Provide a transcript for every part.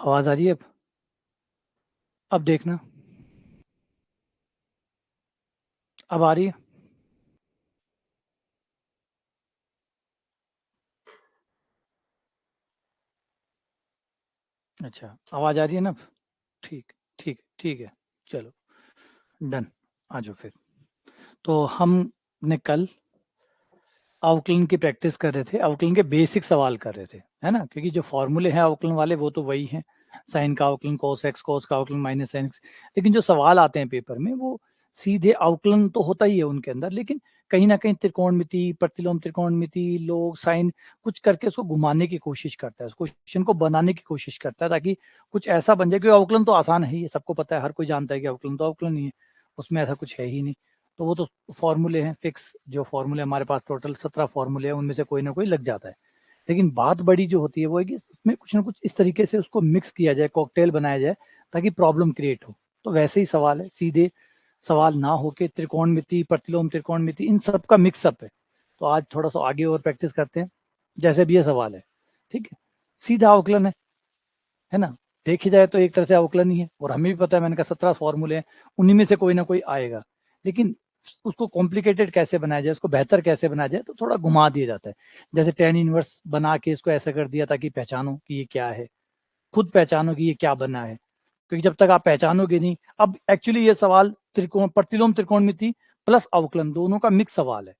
आवाज आ रही है? अब देखना। अब आ रही है? अच्छा, आवाज आ रही है ना अब? ठीक, ठीक, ठीक है। चलो, डन। आ जाओ फिर। तो हमने कल अवकलन की प्रैक्टिस कर रहे थे, अवकलन के बेसिक सवाल कर रहे थे, है ना? क्योंकि जो फॉर्मूले हैं अवकलन वाले वो तो वही हैं, साइन का अवकलन, कोस एक्स, कोस का अवकलन, माइनस साइन एक्स। लेकिन जो सवाल आते हैं पेपर में वो सीधे अवकलन तो होता ही है उनके अंदर, लेकिन कहीं ना कहीं त्रिकोणमिति, प्रतिलोम त्रिकोणमिति, लोग, साइन, कुछ करके उसको घुमाने की कोशिश करता है, उस क्वेश्चन को बनाने की कोशिश करता है ताकि कुछ ऐसा बन जाए। क्योंकि अवकलन तो आसान है ही, सबको पता है, हर कोई जानता है कि अवकलन तो अवकलन ही है, उसमें ऐसा कुछ है ही नहीं। तो वो तो फॉर्मूले हैं फिक्स, जो फॉर्मूले हमारे पास टोटल 17 फॉर्मूले हैं, उनमें से कोई ना कोई लग जाता है। लेकिन बात बड़ी जो होती है वो है कि उसमें कुछ ना कुछ इस तरीके से उसको मिक्स किया जाए, कॉकटेल बनाया जाए ताकि प्रॉब्लम क्रिएट हो। तो वैसे ही सवाल है, सीधे सवाल ना होके त्रिकोणमिति, प्रतिलोम त्रिकोणमिति, इन सब का मिक्सअप है। तो आज थोड़ा सा आगे और प्रैक्टिस करते हैं। जैसे भी ये सवाल है, ठीक है, सीधा अवकलन है ना? देखी जाए तो एक तरह से अवकलन ही है, और हमें भी पता है, मैंने कहा 17 फॉर्मूले हैं, उन्हीं में से कोई ना कोई आएगा। लेकिन उसको कॉम्प्लिकेटेड कैसे बनाया जाए, उसको बेहतर कैसे बनाया जाए, तो थोड़ा घुमा दिया जाता है। जैसे टेन इनवर्स बना के इसको ऐसा कर दिया ताकि पहचानो कि ये क्या है, खुद पहचानो कि ये क्या बना है। क्योंकि जब तक आप पहचानोगे नहीं, अब एक्चुअली ये सवाल त्रिकोण, प्रतिलोम त्रिकोणमिति प्लस अवकलन दोनों का मिक्स सवाल है।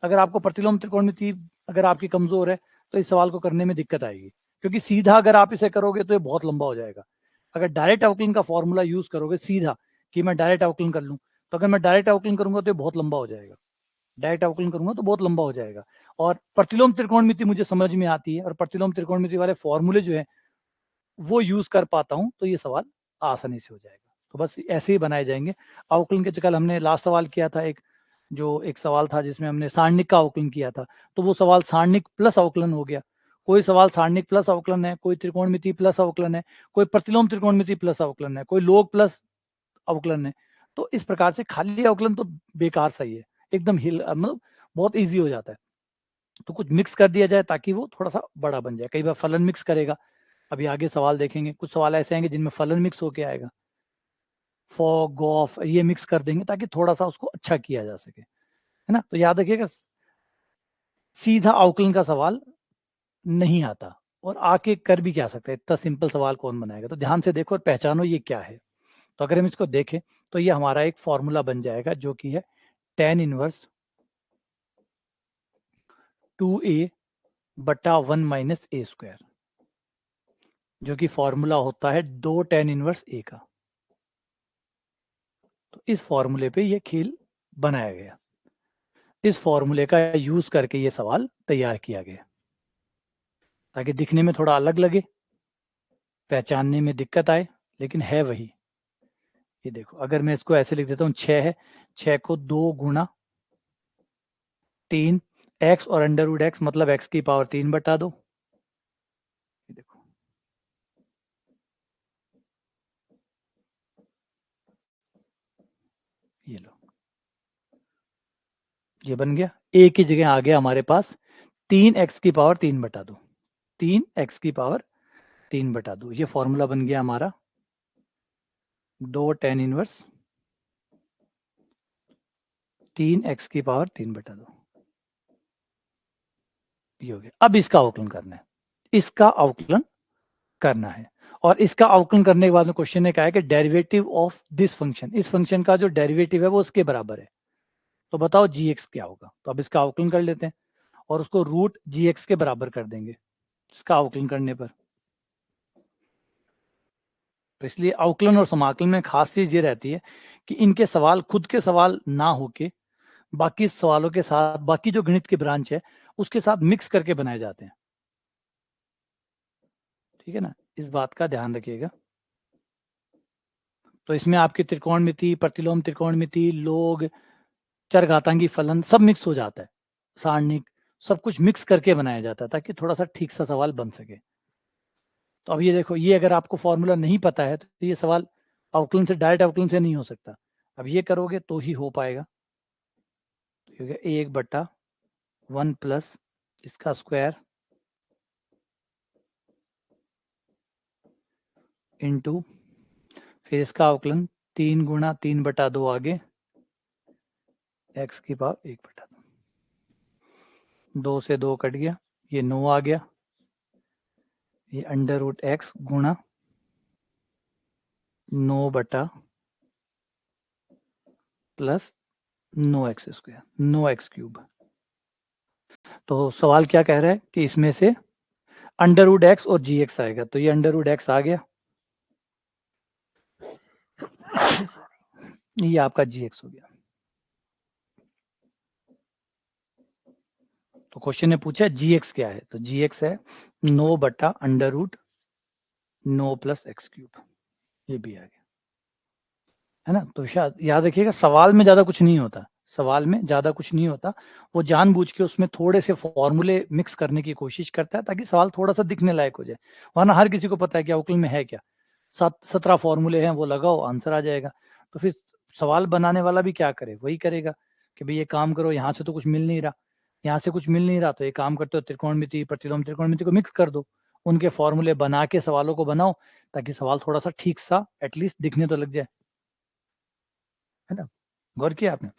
अगर आपको प्रतिलोम त्रिकोणमिति अगर आपकी कमजोर है तो इस सवाल को करने में दिक्कत आएगी, क्योंकि सीधा अगर आप इसे करोगे तो ये बहुत लंबा हो जाएगा। अगर डायरेक्ट अवकलन का फॉर्मूला यूज करोगे सीधा, कि मैं डायरेक्ट अवकलन कर लूं, तो अगर मैं डायरेक्ट अवकलन करूंगा तो ये बहुत लंबा हो जाएगा। डायरेक्ट अवकलन करूंगा तो बहुत लंबा हो जाएगा। और प्रतिलोम त्रिकोणमिति मुझे समझ में आती है, और प्रतिलोम त्रिकोणमिति वाले फॉर्मूले जो है वो यूज कर पाता हूं, तो ये सवाल आसानी से हो जाएगा। तो बस ऐसे ही बनाए जाएंगे अवकलन के। कल हमने लास्ट सवाल किया था, एक सवाल था जिसमें हमने सारणिक का अवकलन किया था, तो वो सवाल सारणिक प्लस अवकलन हो गया। कोई सवाल सारणिक प्लस अवकलन है, कोई त्रिकोणमिति प्लस अवकलन है, कोई प्रतिलोम त्रिकोणमिति प्लस अवकलन है, कोई लोग प्लस अवकलन है। तो इस प्रकार से खाली अवकलन तो बेकार सही है, एकदम हिल, मतलब बहुत ईजी हो जाता है। तो कुछ मिक्स कर दिया जाए ताकि वो थोड़ा सा बड़ा बन जाए। कई बार फलन मिक्स करेगा, अभी आगे सवाल देखेंगे, कुछ सवाल ऐसे आएंगे जिनमें फलन मिक्स होके आएगा, फॉग, गॉफ, ये मिक्स कर देंगे ताकि थोड़ा सा उसको अच्छा किया जा सके, है ना? तो याद रखिएगा, सीधा अवकलन का सवाल नहीं आता, और आके कर भी क्या सकते हैं, इतना सिंपल सवाल कौन बनाएगा? तो ध्यान से देखो और पहचानो ये क्या है। तो अगर हम इसको देखें तो ये हमारा एक फॉर्मूला बन जाएगा जो कि है tan इनवर्स 2a बटा 1 माइनस ए स्क्वायर, जो कि फॉर्मूला होता है 2 tan इनवर्स ए का। तो इस फॉर्मूले पे ये खेल बनाया गया, इस फॉर्मूले का यूज करके ये सवाल तैयार किया गया ताकि दिखने में थोड़ा अलग लगे, पहचानने में दिक्कत आए, लेकिन है वही। ये देखो, अगर मैं इसको ऐसे लिख देता हूँ, 6 है, 6 को 2 गुना 3 एक्स और अंडर रूट एक्स, मतलब एक्स की पावर 3 बटा 2। ये देखो, ये लो, ये बन गया। ए की जगह आ गया हमारे पास 3 एक्स की पावर 3 बटा 2, 3 एक्स की पावर 3 बटा 2। ये फॉर्मूला बन गया हमारा 2 tan इनवर्स 3 एक्स की पावर 3 बटा 2। ये हो गया। अब इसका अवकलन करना है, इसका अवकलन करना है। और इसका अवकलन करने के बाद में क्वेश्चन ने कहा है कि डेरिवेटिव ऑफ दिस फंक्शन, इस फंक्शन का जो डेरिवेटिव है वो उसके बराबर है। तो बताओ जी एक्स क्या होगा? तो अब इसका अवकलन कर लेते हैं और उसको रूट जी एक्स के बराबर कर देंगे इसका अवकलन करने पर। तो इसलिए अवकलन और समाकलन में खास चीज ये रहती है कि इनके सवाल खुद के सवाल ना होके बाकी सवालों के साथ, बाकी जो गणित की ब्रांच है उसके साथ मिक्स करके बनाए जाते हैं। ठीक है ना, इस बात का ध्यान रखिएगा। तो इसमें आपकी त्रिकोणमिति, प्रतिलोम त्रिकोणमिति, लोग, चरघातांकी फलन सब मिक्स हो जाता है, सारणिक, सब कुछ मिक्स करके बनाया जाता है ताकि थोड़ा सा ठीक सा सवाल बन सके। तो अब ये देखो, ये अगर आपको फॉर्मूला नहीं पता है तो ये सवाल अवकलन से, डायरेक्ट अवकलन से नहीं हो सकता। अब ये करोगे तो ही हो पाएगा। तो ये 1 बटा 1 प्लस इसका स्क्वायर इंटू फिर इसका अवकलन 3 गुणा 3/2 आगे x की पावर 1/2, 2 से 2 कट गया, ये 9 आ गया, ये अंडर रूट एक्स गुणा 9 प्लस 9x², 9x³ तो सवाल क्या कह रहा है कि इसमें से अंडर रूट एक्स और जी एक्स आएगा, तो ये अंडर रूट एक्स आ गया, ये आपका जी एक्स हो गया। तो क्वेश्चन ने पूछा जी एक्स क्या है, तो जी एक्स है 9/√9 + x³, ये भी आ गया, है ना। तो शायद याद रखिएगा सवाल में ज्यादा कुछ नहीं होता, सवाल में ज्यादा कुछ नहीं होता, वो जानबूझ के उसमें थोड़े से फॉर्मूले मिक्स करने की कोशिश करता है ताकि सवाल थोड़ा सा दिखने लायक हो जाए, वरना हर किसी को पता है कि अवकलन में है क्या, 17 फॉर्मूले हैं, वो लगाओ आंसर आ जाएगा। तो फिर सवाल बनाने वाला भी क्या करे, वही करेगा कि भाई ये काम करो, यहाँ से तो कुछ मिल नहीं रहा, यहाँ से कुछ मिल नहीं रहा, तो ये काम करते हो त्रिकोणमिति प्रतिलोम त्रिकोणमिति को मिक्स कर दो, उनके फॉर्मूले बना के सवालों को बनाओ ताकि सवाल थोड़ा सा ठीक सा एटलीस्ट दिखने तो लग जाए, है ना। गौर किया आपने,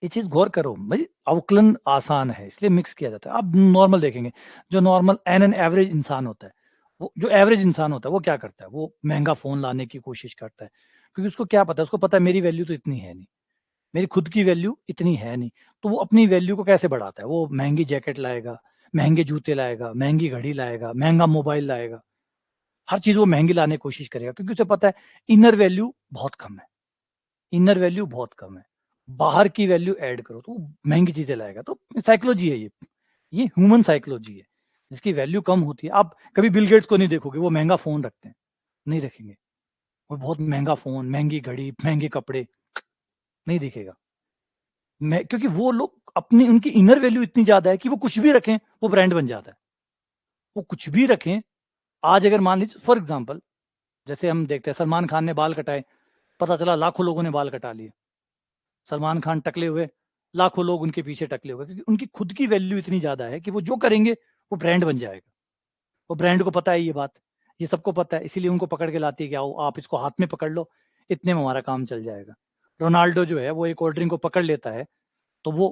ये चीज गौर करो भाई, अवकलन आसान है इसलिए मिक्स किया जाता है। अब नॉर्मल देखेंगे, जो नॉर्मल एन एवरेज इंसान होता है, वो जो एवरेज इंसान होता है वो क्या करता है, वो महंगा फोन लाने की कोशिश करता है, क्योंकि उसको क्या पता है, उसको पता है मेरी वैल्यू तो इतनी है नहीं, मेरी खुद की वैल्यू इतनी है नहीं, तो वो अपनी वैल्यू को कैसे बढ़ाता है, वो महंगी जैकेट लाएगा, महंगे जूते लाएगा, महंगी घड़ी लाएगा, महंगा मोबाइल लाएगा, हर चीज वो महंगी लाने की कोशिश करेगा, क्योंकि उसे पता है इनर वैल्यू बहुत कम है, इनर वैल्यू बहुत कम है, बाहर की वैल्यू ऐड करो तो महंगी चीजें लाएगा। तो साइकोलॉजी है ये ह्यूमन साइकोलॉजी है, जिसकी वैल्यू कम होती है। आप कभी बिल गेट्स को नहीं देखोगे वो महंगा फोन रखते हैं, नहीं रखेंगे, वो बहुत महंगा फोन, महंगी घड़ी, महंगे कपड़े, नहीं दिखेगा। क्योंकि वो लोग अपनी, उनकी इनर वैल्यू इतनी ज्यादा है कि वो कुछ भी रखें वो ब्रांड बन जाता है, वो कुछ भी रखें। आज अगर मान लीजिए फॉर एग्जाम्पल, जैसे हम देखते हैं सलमान खान ने बाल कटाए, पता चला लाखों लोगों ने बाल कटा लिए, सलमान खान टकले हुए, लाखों लोग उनके पीछे टकले हुए, क्योंकि उनकी खुद की वैल्यू इतनी ज्यादा है कि वो जो करेंगे वो ब्रांड बन जाएगा, वो ब्रांड को पता है ये बात, ये सबको पता है, इसीलिए उनको पकड़ के लाती है कि आओ आप इसको हाथ में पकड़ लो, इतने में हमारा काम चल जाएगा। रोनाल्डो जो है वो एक कोल्ड ड्रिंक को पकड़ लेता है तो वो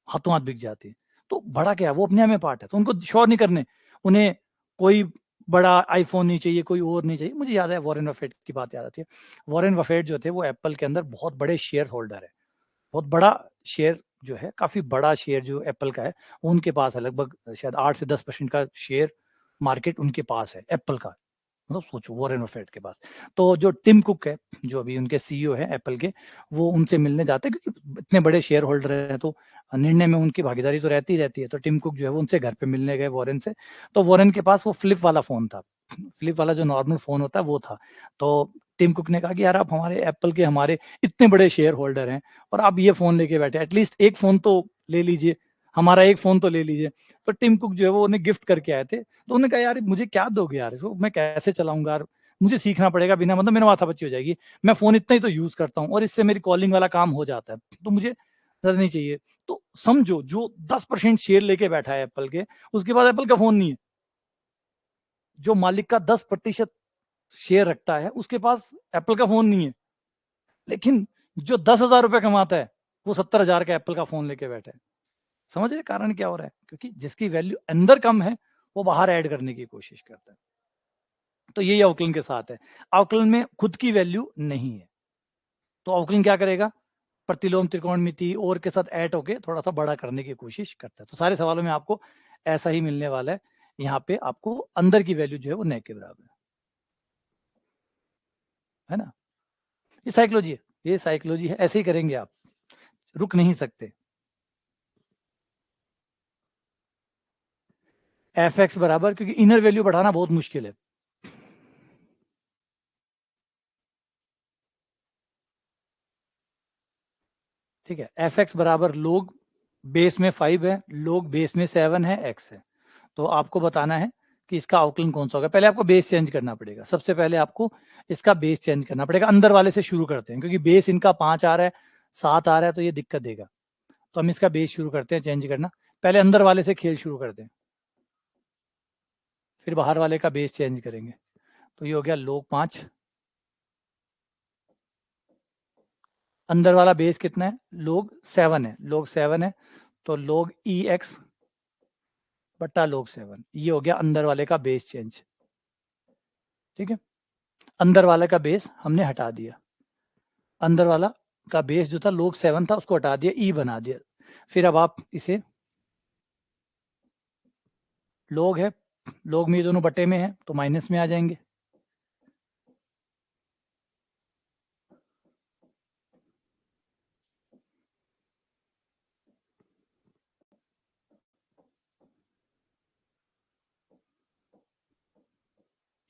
हाथों हाथ बिक जाती है। तो बड़ा क्या है, वो अपने में पार्ट है, तो उनको शोर नहीं करने, उन्हें कोई बड़ा आईफोन नहीं चाहिए, कोई और नहीं चाहिए। मुझे याद है वॉरेन बफेट की बात याद आती है, वॉरेन बफेट जो थे वो एप्पल के अंदर बहुत बड़े शेयर होल्डर है, बहुत बड़ा शेयर जो है, काफी बड़ा शेयर जो एप्पल का है उनके पास है, लगभग शायद 8 से 10% का शेयर मार्केट उनके पास है एप्पल का, मतलब सोचो वॉरेन बफेट के पास। तो जो टिम कुक है जो अभी उनके सीईओ है एप्पल के, वो उनसे मिलने जाते हैं क्योंकि इतने बड़े शेयर होल्डर हैं, तो निर्णय में उनकी भागीदारी तो रहती ही रहती है। तो टिम कुक जो है वो उनसे घर पे मिलने गए वॉरेन से, तो वॉरेन के पास वो फ्लिप वाला फोन था, फ्लिप वाला जो नॉर्मल फोन होता है वो था। तो टिम कुक ने कहा कि यार आप हमारे एप्पल के हमारे इतने बड़े शेयर होल्डर हैं और आप ये फोन लेके बैठे, एटलीस्ट एक फोन तो ले लीजिए, हमारा एक फोन तो ले लीजिए। तो टिम कुक जो है वो उन्हें गिफ्ट करके आए थे, तो उन्होंने कहा यार मुझे क्या दोगे यार, इसको मैं कैसे चलाऊंगा यार, मुझे सीखना पड़ेगा, बिना मतलब मेरा माथा पच्ची हो जाएगी, मैं फोन इतना ही तो यूज करता हूँ और इससे मेरी कॉलिंग वाला काम हो जाता है, तो मुझे ज्यादा नहीं चाहिए। तो समझो जो 10% शेयर लेके बैठा है एप्पल के, उसके पास एप्पल का फोन नहीं है, जो मालिक का 10% शेयर रखता है उसके पास एप्पल का फोन नहीं है, लेकिन जो 10,000 रुपए कमाता है वो 70,000 का एप्पल का फोन लेके बैठा है। समझ रहे कारण क्या हो रहा है, क्योंकि जिसकी वैल्यू अंदर कम है वो बाहर ऐड करने की कोशिश करता है। तो यही अवकलन के साथ है, अवकलन में खुद की वैल्यू नहीं है, तो अवकलन क्या करेगा, प्रतिलोम त्रिकोणमिति और के साथ ऐड होके थोड़ा सा बड़ा करने की कोशिश करता है। तो सारे सवालों में आपको ऐसा ही मिलने वाला है, यहाँ पे आपको अंदर की वैल्यू जो है वो न के बराबर है ना। ये साइकोलॉजी है, ये साइकोलॉजी है, ऐसे ही करेंगे आप, रुक नहीं सकते। एफ एक्स बराबर, क्योंकि इनर वैल्यू बढ़ाना बहुत मुश्किल है, ठीक है। एफ एक्स बराबर लोग बेस में 5 है, लोग बेस में 7 है, एक्स है। तो आपको बताना है कि इसका अवकलन कौन सा होगा। पहले आपको बेस चेंज करना पड़ेगा, सबसे पहले आपको इसका बेस चेंज करना पड़ेगा। अंदर वाले से शुरू करते हैं, क्योंकि बेस इनका 5 आ रहा है, 7 आ रहा है, तो ये दिक्कत देगा। तो हम इसका बेस शुरू करते हैं चेंज करना, पहले अंदर वाले से खेल शुरू करते हैं, फिर बाहर वाले का बेस चेंज करेंगे। तो ये हो गया log 5, अंदर वाला बेस कितना है, log 7 है, log 7 है, तो log EX बट्टा log 7, ये हो गया अंदर वाले का बेस चेंज। ठीक है, अंदर वाले का बेस हमने हटा दिया, अंदर वाला का बेस जो था log 7 था उसको हटा दिया, E बना दिया। फिर अब आप इसे log है, log में ये दोनों बटे में है तो माइनस में आ जाएंगे।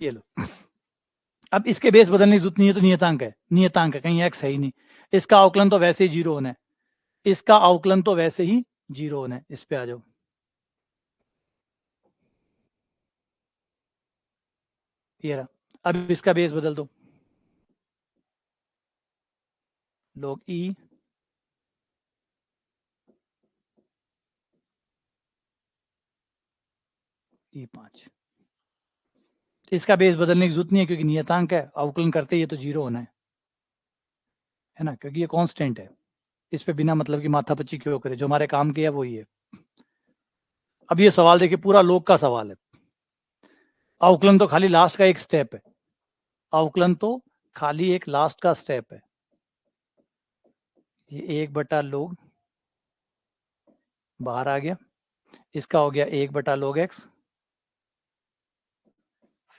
ये लो, अब इसके बेस बदलने की जरूरत नहीं है, तो नियतांक है, नियतांक है, कहीं x है ही नहीं, इसका अवकलन तो वैसे ही 0 होना है, इसका अवकलन तो वैसे ही 0 होना है। इस पे आ जाओ, ये रहा, अब इसका बेस बदल दो, log E E5, इसका बेस बदलने की जरूरत नहीं है क्योंकि नियतांक है, अवकलन करते ही ये तो 0 होना है ना, क्योंकि ये कांस्टेंट है, इस पे बिना मतलब की माथापच्ची क्यों करे, जो हमारे काम की है वही है। अब ये सवाल देखिए, पूरा log का सवाल है, अवकलन तो खाली लास्ट का एक स्टेप है, अवकलन तो खाली एक लास्ट का स्टेप है, ये 1/log बाहर आ गया, इसका हो गया 1/log x,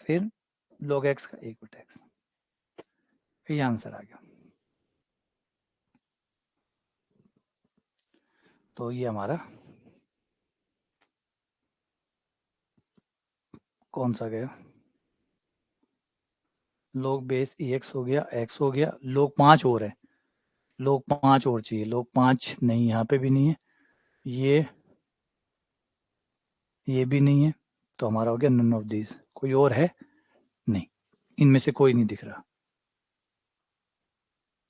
फिर log x का 1/x, ये आंसर आ गया। तो ये हमारा कौन सा गया, log बेस ex हो गया, x हो गया, log 5 और है, log 5 और चाहिए, log 5 नहीं, यहाँ पे भी नहीं है, ये भी नहीं है, तो हमारा हो गया नन ऑफ दीज। कोई और है नहीं, इनमें से कोई नहीं दिख रहा,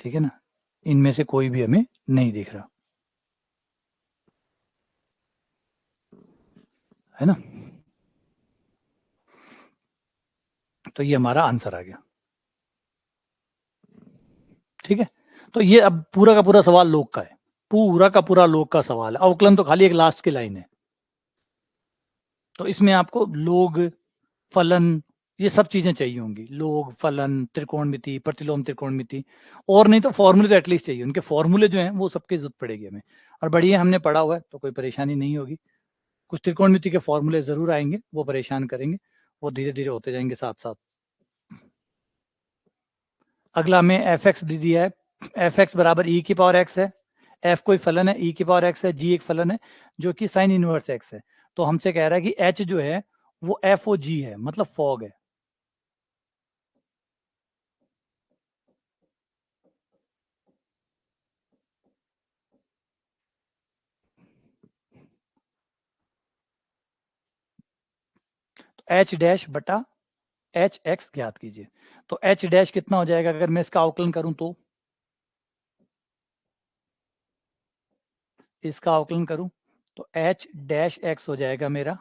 ठीक है ना, इनमें से कोई भी हमें नहीं दिख रहा, है ना, तो ये हमारा आंसर आ गया। ठीक है, तो ये अब पूरा का पूरा सवाल log का है, पूरा का पूरा log का सवाल है, अवकलन तो खाली एक लास्ट की लाइन है, तो इसमें आपको log, फलन, ये सब चीजें चाहिए होंगी, log, फलन, त्रिकोणमिति, प्रतिलोम त्रिकोणमिति, और नहीं तो फॉर्मूले तो एटलीस्ट चाहिए, उनके फॉर्मूले जो हैं वो सबकी जरूरत पड़ेगी हमें, और बढ़िया हमने पढ़ा हुआ है तो कोई परेशानी नहीं होगी। कुछ त्रिकोणमिति के फॉर्मूले जरूर आएंगे, वो परेशान करेंगे, वो धीरे धीरे होते जाएंगे साथ साथ। अगला हमें एफ एक्स दे दिया है, एफ एक्स बराबर ई की पावर एक्स है, एफ कोई फलन है, ई की पावर एक्स है, जी एक फलन है जो कि साइन इनवर्स एक्स है, तो हमसे कह रहा है कि एच जो है वो एफ ओ जी है, मतलब फॉग है। तो एच डैश बटा एच एक्स ज्ञात कीजिए, तो एच डैश कितना हो जाएगा अगर मैं इसका अवकलन करूं, तो इसका अवकलन करूं तो एच डैश एक्स हो जाएगा मेरा,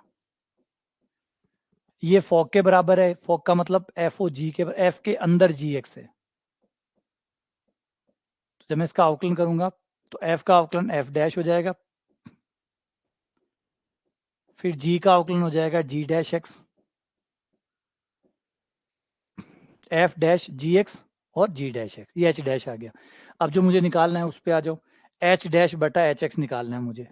ये फॉग के बराबर है, फॉग का मतलब एफ ओ जी के, एफ के अंदर जी एक्स है, तो जब मैं इसका अवकलन करूंगा तो एफ का अवकलन एफ डैश हो जाएगा, फिर जी का अवकलन हो जाएगा जी डैश एक्स, एफ डैश जी एक्स और जी डैश एक्स, ये एच डैश आ गया। अब जो मुझे निकालना है उस पर आ जाओ, एच डैश बटा एच एक्स निकालना है मुझे,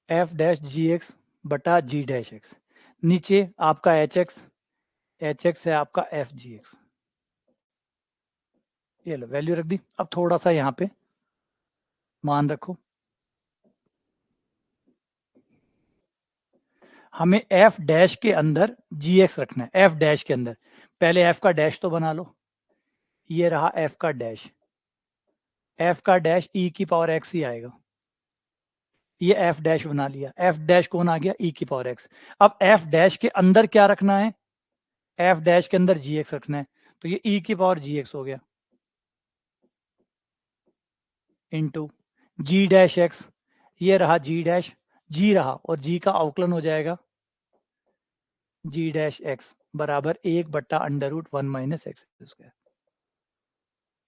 एफ डैश जी एक्स बटा जी डैश एक्स, नीचे आपका एच एक्स है आपका एफ जी एक्स, ये लो वैल्यू रख दी। अब थोड़ा सा यहाँ पे मान रखो, हमें एफ डैश के अंदर जी एक्स रखना है, एफ डैश के अंदर, पहले एफ का डैश तो बना लो, ये रहा एफ का डैश, एफ का डैश ई की पावर एक्स ही आएगा, ये एफ डैश बना लिया, एफ डैश कौन आ गया, ई की पावर एक्स। अब एफ डैश के अंदर क्या रखना है, एफ डैश के अंदर जी एक्स रखना है, तो ये ई की पावर जी एक्स हो गया इंटू जी डैश एक्स, ये रहा जी डैश, जी रहा और जी का अवकलन हो जाएगा जी डैश एक्स बराबर 1/√1 माइनस एक्स स्क्वायर।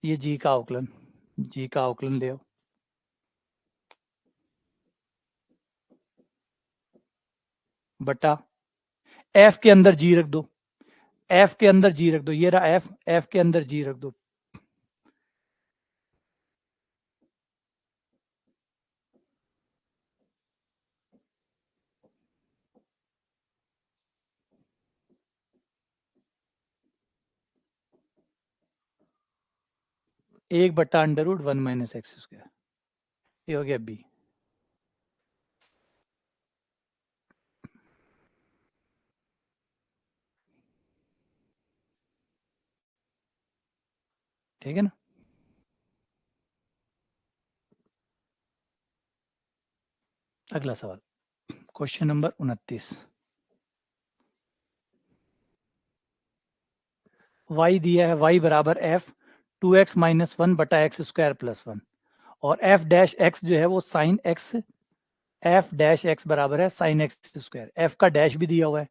ये जी का अवकलन, जी का अवकलन ले आओ, बटा एफ के अंदर जी रख दो, एफ के अंदर जी रख दो, ये रहा एफ, एफ के अंदर जी रख दो, (1/√1 माइनस एक्स स्क्वायर, ये हो गया बी। ठीक है ना। अगला सवाल, क्वेश्चन नंबर 29, y दिया है, y बराबर f 2x माइनस 1/x² + 1 और f डैश x जो है वो sine x, f dash x बराबर है साइन x², f का डैश भी दिया हुआ है,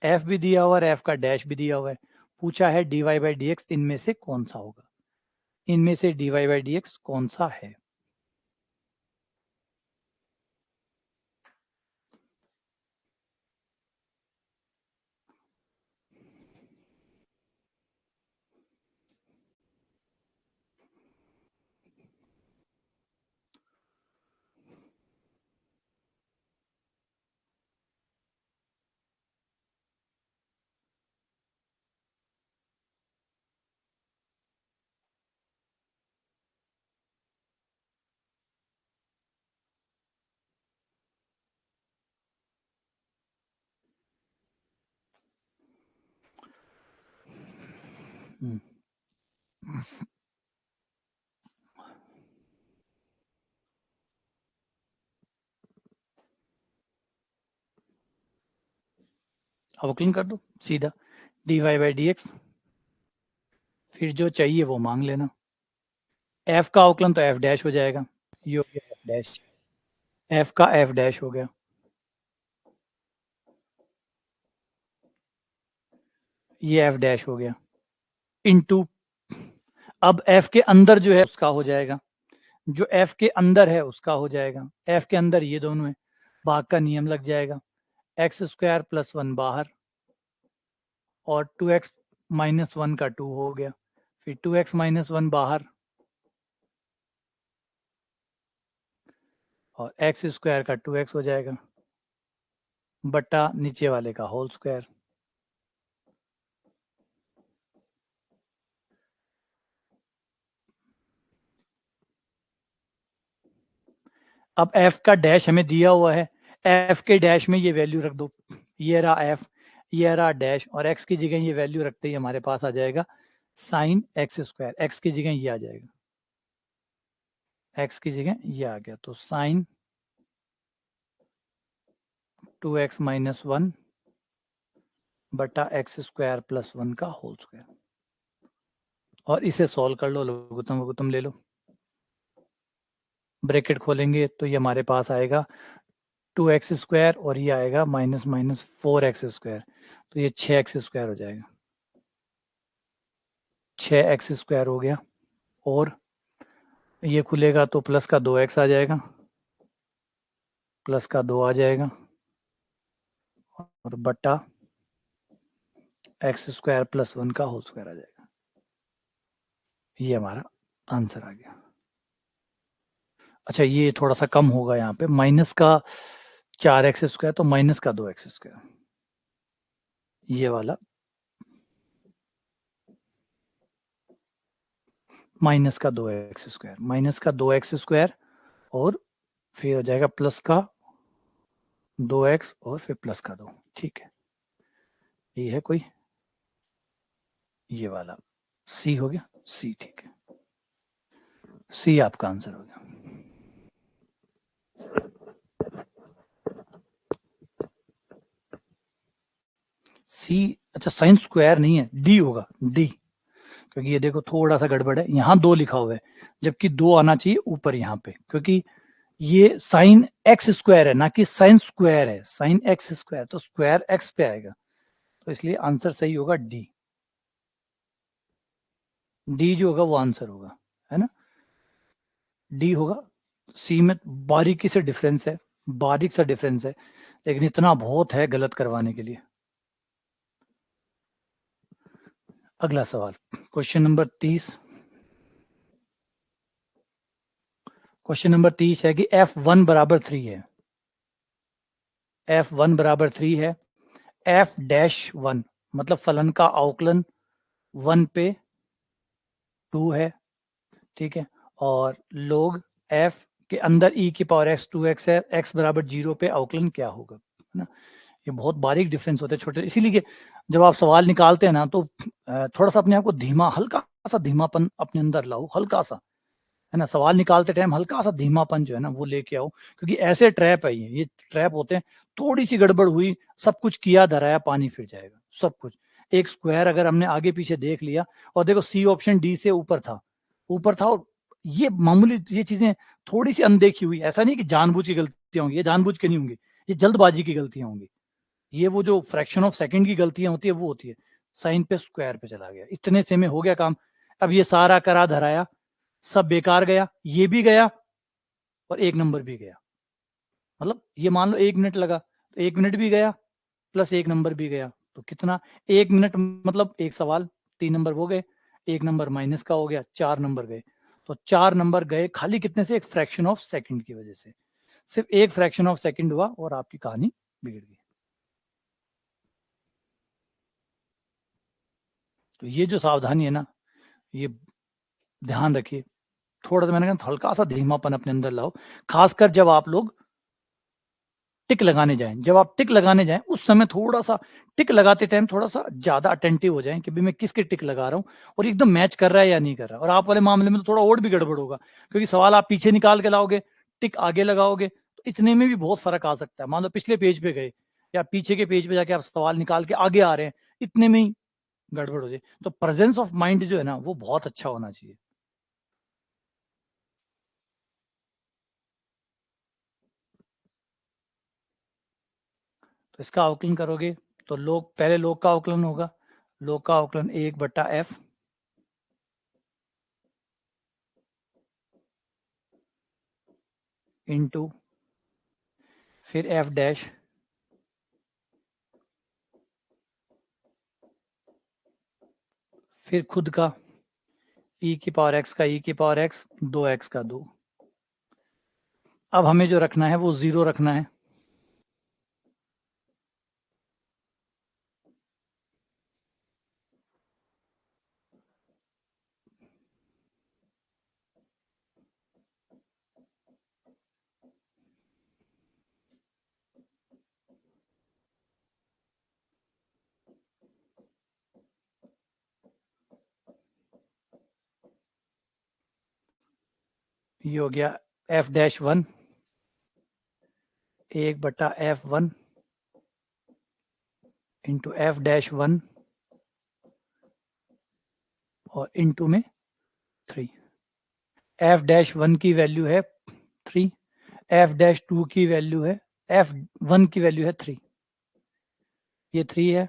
f भी दिया हुआ है, f का डैश भी दिया हुआ है, पूछा है dy/dx इनमें से कौन सा होगा, इनमें से dy/dx कौन सा है। अवकलन कर दो सीधा dy/dx, फिर जो चाहिए वो मांग लेना, f का अवकलन तो f डैश हो जाएगा, ये हो गया f डैश, f का f डैश हो गया, ये f डैश हो गया इनटू, अब f के अंदर जो है उसका हो जाएगा, जो f के अंदर है उसका हो जाएगा, f के अंदर ये दोनों है, भाग का नियम लग जाएगा, x² + 1 बाहर और 2x - 1 का 2 हो गया, फिर 2x - 1 बाहर और x² का 2x हो जाएगा बटा नीचे वाले का होल स्क्वायर। अब f का डैश हमें दिया हुआ है, f के डैश में ये वैल्यू रख दो, ये रहा f, ये रहा डैश और x की जगह ये वैल्यू रखते ही हमारे पास आ जाएगा साइन x², x की जगह ये आ जाएगा, x की जगह ये आ गया, तो साइन 2x - 1 बटा x² + 1 का होल स्क्वायर, और इसे सॉल्व कर लो, लघुत्तम वघुत्तम ले लो, ब्रैकेट खोलेंगे तो ये हमारे पास आएगा 2x² और ये आएगा -4x², तो ये 6x² हो जाएगा, 6x² हो गया, और ये खुलेगा तो प्लस का 2x आ जाएगा, प्लस का 2 आ जाएगा और बटा x² + 1 का होल स्क्वायर आ जाएगा, ये हमारा आंसर आ गया। अच्छा ये थोड़ा सा कम होगा यहाँ पे, माइनस का 4x² तो माइनस का 2x², ये वाला माइनस का 2x², माइनस का 2x² और फिर हो जाएगा प्लस का 2x और फिर प्लस का 2, ठीक है, ये है कोई, ये वाला सी हो गया, सी ठीक है, सी आपका आंसर हो गया। सी, अच्छा साइन स्क्वायर नहीं है, डी होगा, डी, क्योंकि ये देखो थोड़ा सा गड़बड़ है, यहाँ 2 लिखा हुआ है जबकि 2 आना चाहिए ऊपर यहाँ पे, क्योंकि ये साइन एक्स स्क्वायर है ना कि साइन स्क्वायर है, साइन एक्स स्क्वायर, तो स्क्वायर एक्स पे आएगा, तो इसलिए आंसर सही होगा डी। डी जो होगा वो आंसर होगा, है ना, डी होगा। सी में बारीकी से डिफरेंस है, बारीक सा डिफरेंस है, लेकिन इतना बहुत है गलत करवाने के लिए। अगला सवाल, क्वेश्चन नंबर 30। क्वेश्चन नंबर 30 है कि f1 बराबर 3 है, f1 बराबर 3 है, f डैश 1 मतलब फलन का अवकलन 1 पे 2 है, ठीक है, और लोग f के अंदर e की पावर x 2x है, x बराबर 0 पे अवकलन क्या होगा, है ना। ये बहुत बारीक डिफरेंस होते हैं छोटे, इसीलिए जब आप सवाल निकालते हैं ना तो थोड़ा सा अपने आप को धीमा, हल्का सा धीमापन अपने अंदर लाओ, हल्का सा, है ना, सवाल निकालते टाइम हल्का सा धीमापन जो है ना वो लेके आओ, क्योंकि ऐसे ट्रैप है, ये ट्रैप होते हैं, थोड़ी सी गड़बड़ हुई, सब कुछ किया धराया पानी फिर जाएगा, सब कुछ। एक स्क्वायर अगर हमने आगे पीछे देख लिया, और देखो सी ऑप्शन डी से ऊपर था, और ये मामूली ये चीजें थोड़ी सी अनदेखी हुई, ऐसा नहीं कि जानबूझ की गलतियां होंगी, ये जानबूझ के नहीं होंगी, ये जल्दबाजी की गलतियां होंगी, ये वो जो फ्रैक्शन ऑफ सेकंड की गलतियां होती है वो होती है, साइन पे स्क्वायर पे चला गया, इतने से में हो गया काम। अब ये सारा करा धराया सब बेकार गया, ये भी गया और 1 नंबर भी गया, मतलब ये मान लो 1 मिनट लगा तो 1 मिनट भी गया प्लस 1 नंबर भी गया, तो कितना 1 मिनट मतलब एक सवाल, 3 नंबर वो गए, 1 नंबर माइनस का हो गया, 4 नंबर गए, तो 4 नंबर गए खाली कितने से, एक फ्रैक्शन ऑफ सेकंड की वजह से, सिर्फ एक फ्रैक्शन ऑफ सेकंड हुआ और आपकी कहानी बिगड़ गई। तो ये जो सावधानी है ना, ये ध्यान रखिए, थोड़ा सा मैंने कहा हल्का सा धीमापन अपने अंदर लाओ, खासकर जब आप लोग टिक लगाने जाएं, जब आप टिक लगाने जाएं उस समय थोड़ा सा टिक लगाते टाइम थोड़ा सा ज्यादा अटेंटिव हो जाएं कि भाई मैं किसके टिक लगा रहा हूं और एकदम मैच कर रहा है या नहीं कर रहा, और आप वाले मामले में तो थोड़ा और भी गड़बड़ होगा, क्योंकि सवाल आप पीछे निकाल के लाओगे, टिक आगे लगाओगे, तो इतने में भी बहुत फर्क आ सकता है, मान लो पिछले पेज पे गए या पीछे के पेज पे जाके आप सवाल निकाल के आगे आ रहे हैं, इतने में ही गड़बड़ हो जाए, तो प्रेजेंस ऑफ माइंड जो है ना वो बहुत अच्छा होना चाहिए। तो इसका अवकलन करोगे तो लोग पहले लोग का अवकलन होगा, लोग का अवकलन 1/f इंटू फिर f डैश फिर खुद का e की पावर x का e की पावर x 2x का 2। अब हमें जो रखना है वो 0 रखना है, ये हो गया f dash 1 1/f1 into f dash 1 और इंटू में 3। f डैश 1 की वैल्यू है 3, f डैश 2 की वैल्यू है, f1 की वैल्यू है 3, ये 3 है,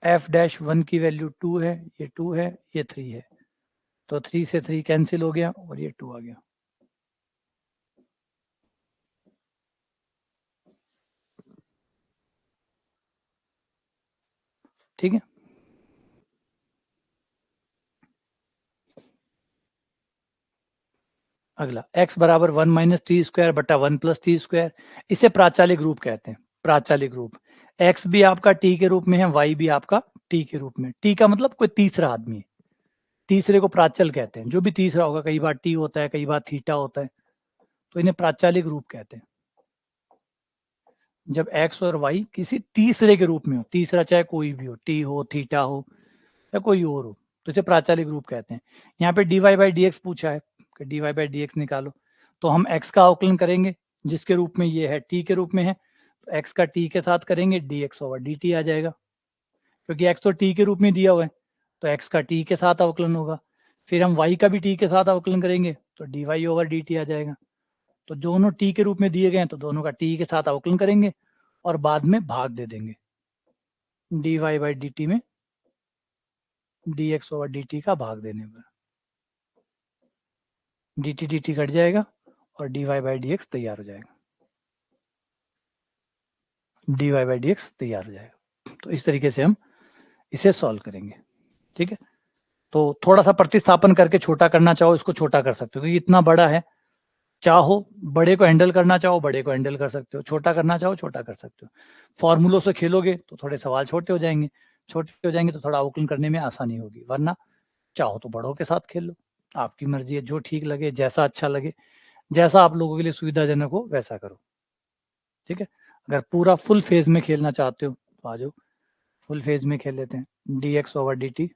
f डैश 1 की वैल्यू 2 है, ये 2 है, ये 3 है, तो 3 से 3 कैंसिल हो गया और ये 2 आ गया। ठीक है, अगला x बराबर 1 माइनस टी स्क्वायर बटा 1 प्लस टी स्क्वायर, इसे प्राचालिक रूप कहते हैं, प्राचालिक रूप, x भी आपका t के रूप में है, y भी आपका t के रूप में, t का मतलब कोई तीसरा आदमी है, तीसरे को प्राचल कहते हैं, जो भी तीसरा होगा, कई बार t होता है, कई बार थीटा होता है, तो इन्हें प्राचालिक रूप कहते हैं। जब x और y किसी तीसरे के रूप में हो, तीसरा चाहे कोई भी हो, t हो, थीटा हो या कोई और हो, तो इसे प्राचालिक रूप कहते हैं। यहाँ पे dy बाई डी एक्स पूछा है कि dy बाई डी एक्स निकालो, तो हम x का अवकलन करेंगे जिसके रूप में ये है, t के रूप में है, तो x का t के साथ करेंगे dx ओवर dt आ जाएगा, क्योंकि x तो t के रूप में दिया हुआ है, तो x का t के साथ अवकलन होगा। फिर हम y का भी t के साथ अवकलन करेंगे तो dy ओवर dt आ जाएगा। तो दोनों t के रूप में दिए गए हैं तो दोनों का t के साथ अवकलन करेंगे और बाद में भाग दे देंगे। dy बाई dt में dx ओवर dt का भाग देने पर dt dt कट जाएगा और dy बाई dx तैयार हो जाएगा। dy बाई dx तैयार हो जाएगा। तो इस तरीके से हम इसे सॉल्व करेंगे। ठीक है, तो थोड़ा सा प्रतिस्थापन करके छोटा करना चाहो इसको छोटा कर सकते हो, क्योंकि इतना बड़ा है। चाहो बड़े को हैंडल करना चाहो बड़े को हैंडल कर सकते हो, छोटा करना चाहो छोटा कर सकते हो। फॉर्मूलों से खेलोगे तो थोड़े सवाल छोटे हो जाएंगे, छोटे हो जाएंगे तो थोड़ा अवकलन करने में आसानी होगी। वरना चाहो तो बड़ों के साथ खेल लो, आपकी मर्जी है, जो ठीक लगे, जैसा अच्छा लगे, जैसा आप लोगों के लिए सुविधाजनक हो वैसा करो। ठीक है, अगर पूरा फुल फेज में खेलना चाहते हो तो आ जाओ, फुल फेज में खेल लेते हैं। dx ओवर dt,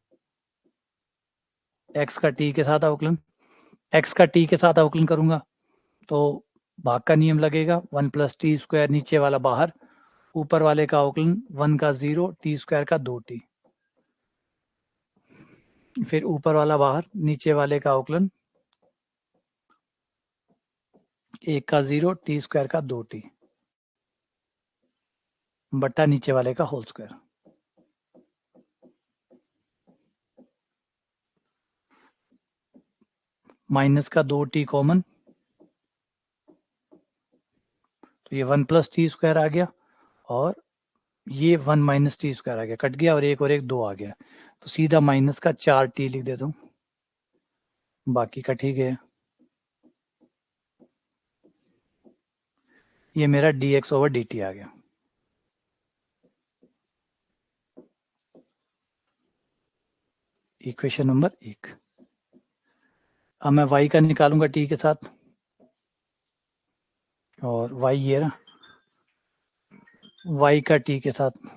x का t के साथ अवकलन, x का t के साथ अवकलन करूंगा तो भाग का नियम लगेगा, 1 प्लस टी स्क्वायर, नीचे वाला बाहर, ऊपर वाले का अवकलन 1 का 0, टी स्क्वायर का 2t, फिर ऊपर वाला बाहर, नीचे वाले का अवकलन 1 का 0, टी स्क्वायर का 2t बट्टा नीचे वाले का होल स्क्वायर। माइनस का 2t कॉमन, तो ये 1 प्लस टी स्क्वायर आ गया और ये 1 माइनस टी स्क्वायर आ गया, कट गया और एक 2 आ गया, तो सीधा माइनस का 4t लिख देता हूँ, बाकी का ठीक है। ये मेरा dx ओवर dt आ गया। Equation number 1। अब मैं y का निकालूंगा t के साथ, और y ये रहा, y का t के साथ,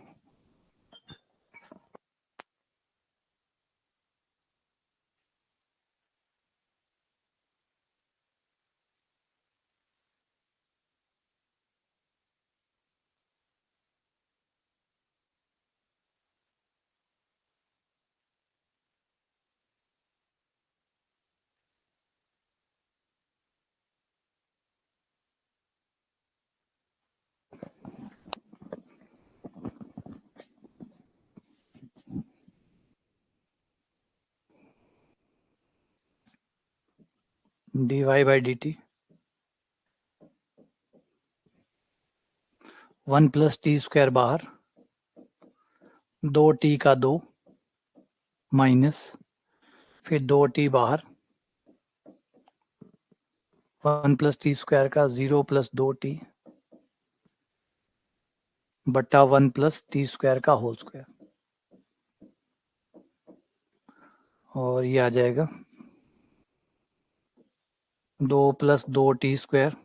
dy by dt 1 plus T square बाहर, 2t का 2 माइनस, फिर 2t बाहर, 1 प्लस टी स्क्वायर का 0 प्लस 2t बट्टा 1 प्लस टी स्क्वायर का होल स्क्वायर, और ये आ जाएगा 2 plus 2t square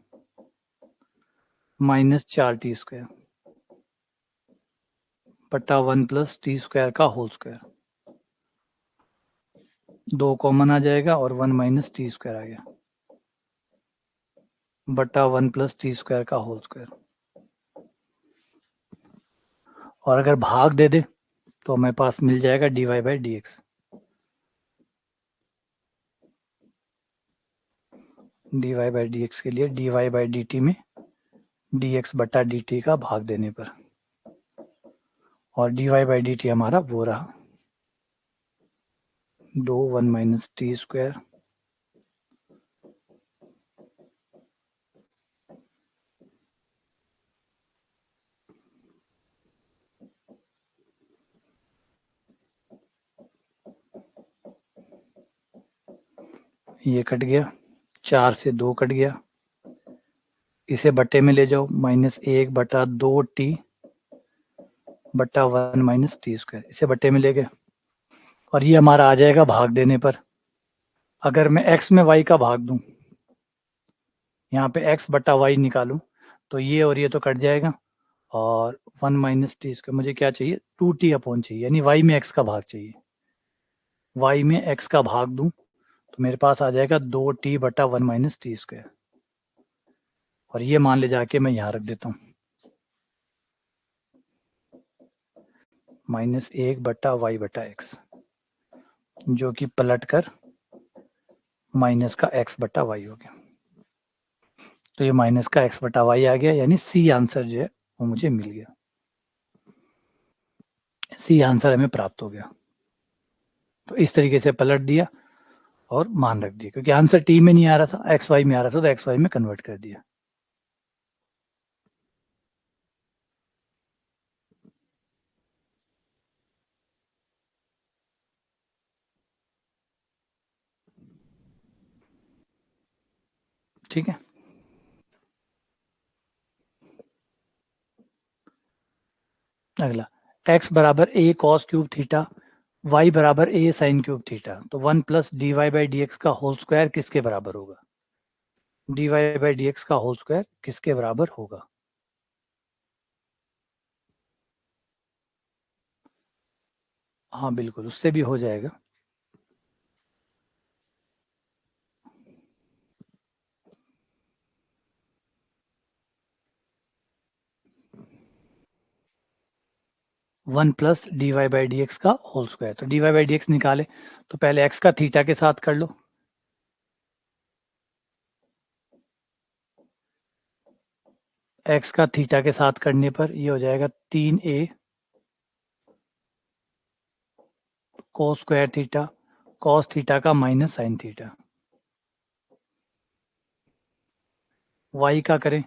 minus 4t square बट्टा 1 प्लस टी स्क्वायर का होल स्क्वायर। 2 कॉमन आ जाएगा और 1 माइनस टी स्क्वायर आ गया बट्टा 1 प्लस टी स्क्वायर का होल स्क्वायर। और अगर भाग दे दे तो हमारे पास मिल जाएगा dy by dx। dy by dx के लिए dy बाई dt में dx बट्टा dt का भाग देने पर, और dy बाई dt हमारा वो रहा 2 1 माइनस टी स्क्वायर ये कट गया, 4 से 2 कट गया, इसे बट्टे में ले जाओ, माइनस 1 बटा 2t बट्टा 1 माइनस टी स्क्वायर, इसे बट्टे में ले गए और ये हमारा आ जाएगा भाग देने पर। अगर मैं x में y का भाग दूं, यहाँ पे x बट्टा y निकालूं तो ये और ये तो कट जाएगा, और 1 माइनस टी स्क्वायर, मुझे क्या चाहिए 2t अपॉन चाहिए, यानी y में x का भाग चाहिए। y में x का भाग दूं तो मेरे पास आ जाएगा 2t बटा 1 माइनस टी स्क्वायर, और ये मान ले जाके मैं यहाँ रख देता हूँ। -1/y/x, जो कि पलट कर माइनस का x/y हो गया। तो ये माइनस का x/y आ गया, यानी सी आंसर जो है वो मुझे मिल गया। सी आंसर हमें प्राप्त हो गया। तो इस तरीके से पलट दिया और मान रख दिया, क्योंकि आंसर टी में नहीं आ रहा था, XY में आ रहा था, तो XY में कन्वर्ट कर दिया। ठीक है। अगला, x बराबर a cos cube theta, y बराबर a साइन क्यूब थीटा, तो 1 plus dy by D x का होल स्क्वायर किसके बराबर होगा? dy बाई डी एक्स का होल स्क्वायर किसके बराबर होगा? हाँ बिल्कुल, उससे भी हो जाएगा। One plus D Y by D x का होल स्क्वायर, तो D Y by D X निकाले तो पहले एक्स का थीटा के साथ कर लो। एक्स का थीटा के साथ करने पर ये हो जाएगा 3a cos square theta, cos theta का माइनस साइन थीटा। y का करें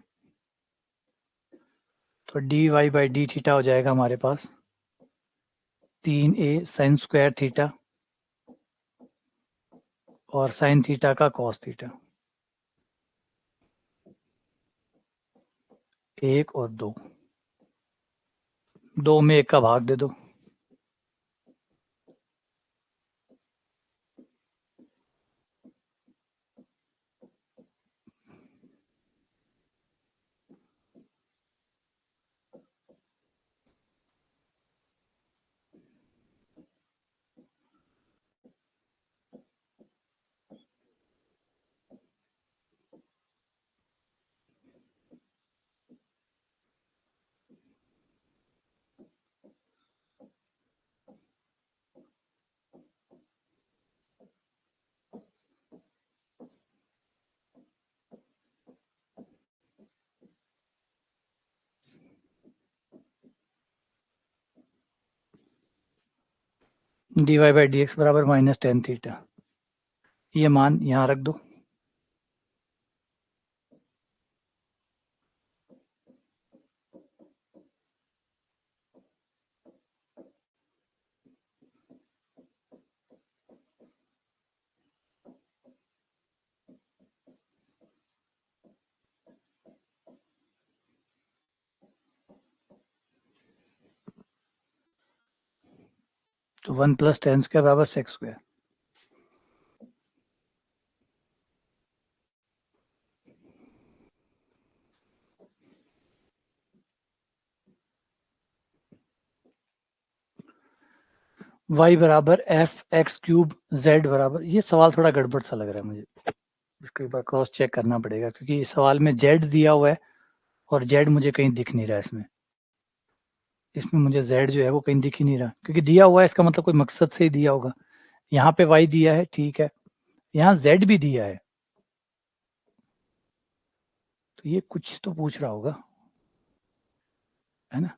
तो D Y by D theta हो जाएगा हमारे पास 3a साइन स्क्वायर थीटा और साइन थीटा का कॉस थीटा। 1 और 2, 2 में 1 का भाग दे दो। D Y by D X बराबर -tan थीटा, ये मान यहाँ रख दो। तो 1 प्लस tan स्क्वायर बराबर सेक स्क्वायर। y बराबर एफ एक्स क्यूब जेड बराबर, ये सवाल थोड़ा गड़बड़ सा लग रहा है मुझे, इसको एक बार क्रॉस चेक करना पड़ेगा, क्योंकि इस सवाल में जेड दिया हुआ है और जेड मुझे कहीं दिख नहीं रहा है इसमें। इसमें मुझे जेड जो है वो कहीं दिख ही नहीं रहा, क्योंकि दिया हुआ है इसका मतलब कोई मकसद से ही दिया होगा। यहाँ पे y दिया है, ठीक है, यहाँ z भी दिया है, तो ये कुछ तो पूछ रहा होगा, है ना?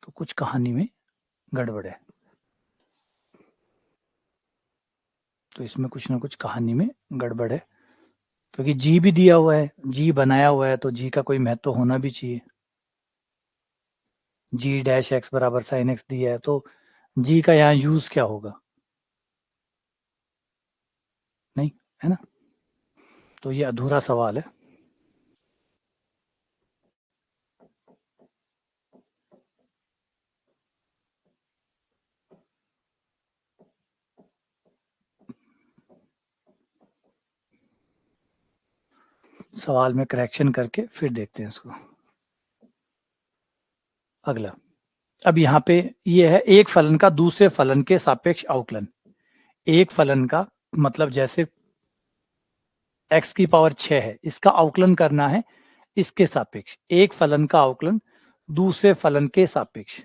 तो कुछ कहानी में गड़बड़ है, तो इसमें कुछ ना कुछ कहानी में गड़बड़ है, क्योंकि जी भी दिया हुआ है, जी बनाया हुआ है, तो जी का कोई महत्व होना भी चाहिए। जी डैश एक्स बराबर साइन एक्स दिया है, तो जी का यहाँ यूज क्या होगा? नहीं, है ना? तो ये अधूरा सवाल है। सवाल में करेक्शन करके फिर देखते हैं इसको। अगला, अब यहाँ पे ये है एक फलन का दूसरे फलन के सापेक्ष अवकलन। एक फलन का मतलब जैसे x की पावर 6 है, इसका अवकलन करना है इसके सापेक्ष। एक फलन का अवकलन दूसरे फलन के सापेक्ष।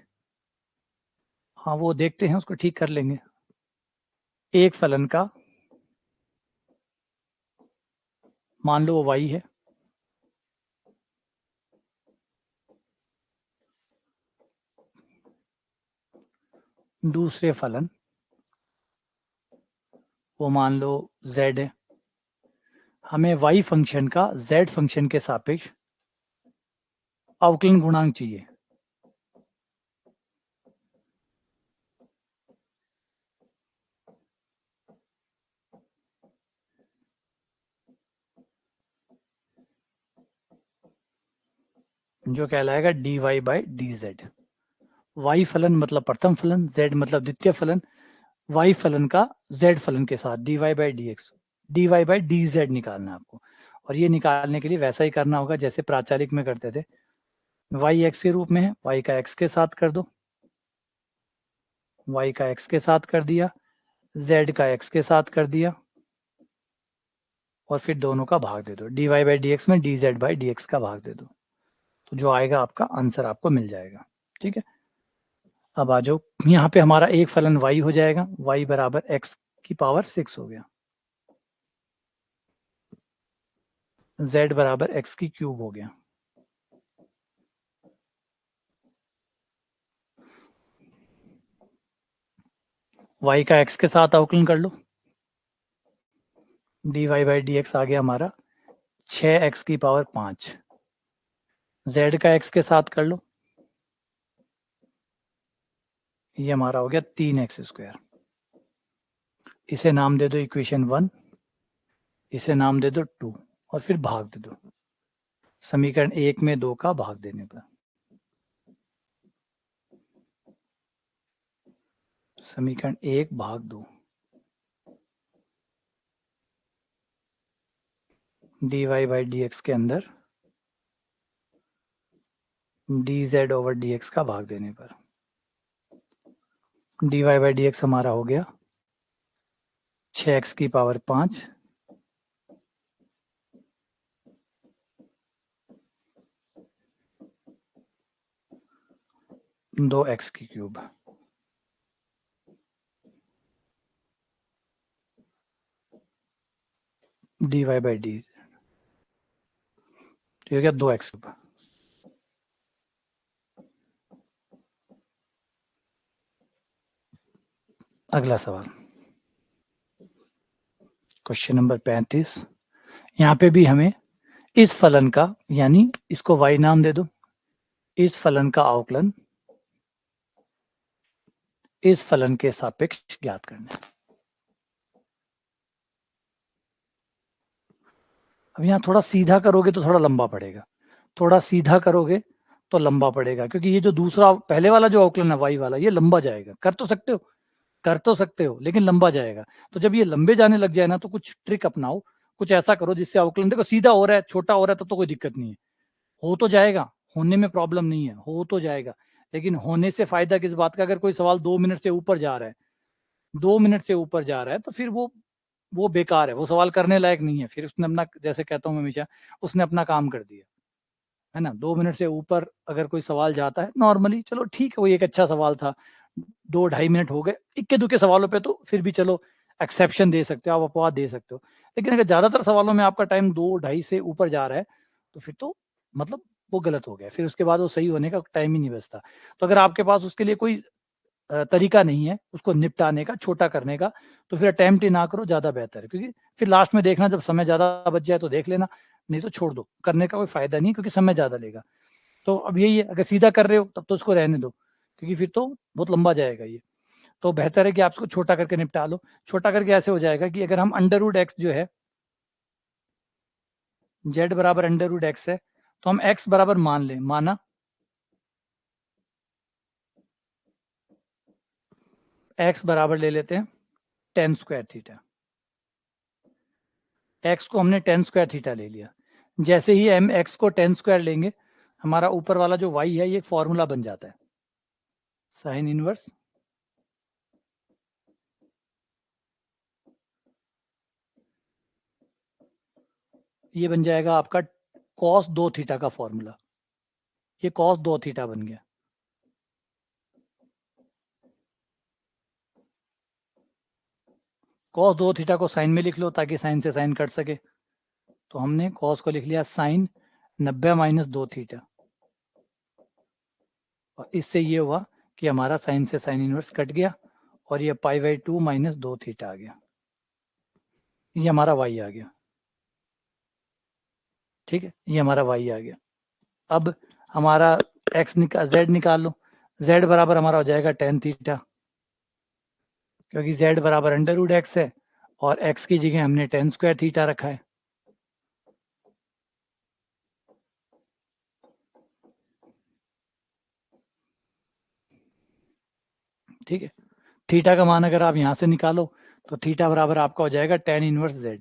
हाँ वो देखते हैं, उसको ठीक कर लेंगे। एक फलन का मान लो वो y है, दूसरे फलन वो मान लो z है। हमें y फंक्शन का z फंक्शन के सापेक्ष अवकलन गुणांक चाहिए। जो कहलाएगा dy by D Z. y फलन मतलब प्रथम फलन, z मतलब द्वितीय फलन, y फलन का z फलन के साथ dy by D x, dy by D Z निकालना है आपको। और ये निकालने के लिए वैसा ही करना होगा जैसे प्राचालिक में करते थे। y x के रूप में है, y का x के साथ कर दो, y का x के साथ कर दिया, z का x के साथ कर दिया, और फिर दोनों का भाग दे दो। dy बाई डी एक्स में dz बाई डी एक्स का भाग दे दो, तो जो आएगा आपका आंसर आपको मिल जाएगा। ठीक है, अब आ जाओ, यहाँ पे हमारा एक फलन y हो जाएगा, y बराबर x की पावर 6 हो गया, z बराबर x की क्यूब हो गया। y का x के साथ अवकलन कर लो, dy बाई डी एक्स आ गया हमारा 6x की पावर 5। z का x के साथ कर लो, ये हमारा हो गया 3x स्क्वायर। इसे नाम दे दो इक्वेशन 1, इसे नाम दे दो 2, और फिर भाग दे दो समीकरण 1 में 2 का भाग देने पर। समीकरण 1 भाग 2, dy बाई डी एक्स के अंदर dz ओवर dx का भाग देने पर। dy बाई डी एक्स हमारा हो गया 6x की पावर 5, 2x की क्यूब। dy बाई डी तो हो गया 2x क्यूब। अगला सवाल, क्वेश्चन नंबर 35। यहाँ पे भी हमें इस फलन का, यानी इसको y नाम दे दो, इस फलन का अवकलन इस फलन के सापेक्ष ज्ञात करना है। अब यहाँ थोड़ा सीधा करोगे तो थोड़ा लंबा पड़ेगा, थोड़ा सीधा करोगे तो लंबा पड़ेगा, क्योंकि ये जो दूसरा पहले वाला जो अवकलन है y वाला, ये लंबा जाएगा। कर तो सकते हो लेकिन लंबा जाएगा। तो जब ये लंबे जाने लग जाए ना, तो कुछ ट्रिक अपनाओ, कुछ ऐसा करो जिससे अवकलन, देखो सीधा हो रहा है, छोटा हो रहा है, तब तो कोई दिक्कत नहीं है, हो तो जाएगा, होने में प्रॉब्लम नहीं है, हो तो जाएगा। लेकिन होने से फायदा किस बात का, अगर कोई सवाल 2 मिनट से ऊपर जा रहा है, 2 मिनट से ऊपर जा रहा है, तो फिर वो बेकार है, वो सवाल करने लायक नहीं है। फिर उसने अपना, जैसे कहता हूँ मैं हमेशा, उसने अपना काम कर दिया है ना। 2 मिनट से ऊपर अगर कोई सवाल जाता है नॉर्मली, चलो ठीक है, वो एक अच्छा सवाल था, 2-2.5 मिनट हो गए, इक्के दुक्के सवालों पे तो फिर भी चलो एक्सेप्शन दे सकते हो, आप अपवाद दे सकते हो। लेकिन अगर ज्यादातर सवालों में आपका टाइम 2-2.5 से ऊपर जा रहा है, तो फिर तो मतलब वो गलत हो गया, फिर उसके बाद वो सही होने का टाइम ही नहीं बचता। तो अगर आपके पास उसके लिए कोई तरीका नहीं है उसको निपटाने का, छोटा करने का, तो फिर अटेम्प्ट ही ना करो, ज्यादा बेहतर है। क्योंकि फिर लास्ट में देखना, जब समय ज्यादा बच जाए तो देख लेना, नहीं तो छोड़ दो, करने का कोई फायदा नहीं, क्योंकि समय ज्यादा लेगा। तो अब यही है, अगर सीधा कर रहे हो तब तो उसको रहने दो, क्योंकि फिर तो बहुत लंबा जाएगा ये। तो बेहतर है कि आप इसको छोटा करके निपटा लो। छोटा करके ऐसे हो जाएगा कि अगर हम अंडर रूट एक्स जो है, जेड बराबर अंडर रूट एक्स है, तो हम एक्स बराबर मान लें, माना एक्स बराबर ले लेते हैं टेन स्क्वायर थीटा। एक्स को हमने टेन स्क्वायर थीटा ले लिया। जैसे ही हम एक्स को टेन स्क्वायर लेंगे, हमारा ऊपर वाला जो वाई है, ये फॉर्मूला बन जाता है, साइन इनवर्स ये बन जाएगा आपका कॉस 2 थीटा का फॉर्मूला। ये कॉस 2 थीटा बन गया। cos 2 थीटा को साइन में लिख लो ताकि साइन से साइन कट सके। तो हमने cos को लिख लिया साइन 90 माइनस 2 थीटा, और इससे ये हुआ कि हमारा साइन से साइन इनवर्स कट गया और ये पाई बाई 2 माइनस 2 थीटा आ गया, ये हमारा y आ गया। ठीक है, ये हमारा y आ गया। अब हमारा z निकाल लो। z बराबर हमारा हो जाएगा tan थीटा, क्योंकि z बराबर अंडर रूट एक्स है और x की जगह हमने tan स्क्वायर थीटा रखा है। ठीक है, थीटा का मान अगर आप यहां से निकालो तो थीटा बराबर आपका हो जाएगा tan इनवर्स z,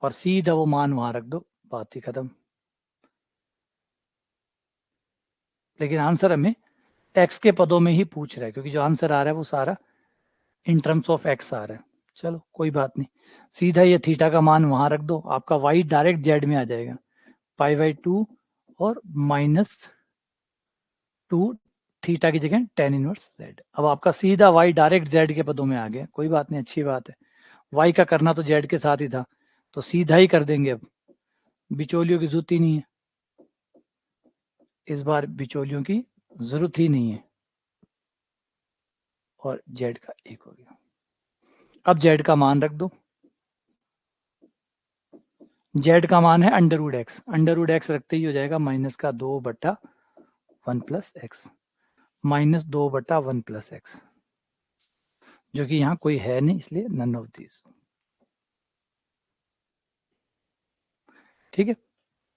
और सीधा वो मान वहां रख दो, बात ही खत्म। लेकिन आंसर हमें x के पदों में ही पूछ रहा है, क्योंकि जो आंसर आ रहा है वो सारा इन टर्म्स ऑफ x आ रहा है। चलो कोई बात नहीं, सीधा ये थीटा का मान वहां रख दो, आपका y डायरेक्ट z में आ जाएगा, पाई बाई 2 और माइनस 2 थीटा की जगह tan इनवर्स z। अब आपका सीधा y डायरेक्ट z के पदों में आ गया, कोई बात नहीं, अच्छी बात है। y का करना तो z के साथ ही था, तो सीधा ही कर देंगे, अब बिचौलियों की जरूरत ही नहीं है, इस बार बिचौलियों की जरूरत ही नहीं है, और z का 1 हो गया। अब z का मान रख दो, z का मान है under root X, under root X रखते ही हो जाएगा माइनस का 2/1 plus X, minus 2/1 plus X, जो कि यहाँ कोई है नहीं, इसलिए नन ऑफ दिस। ठीक है,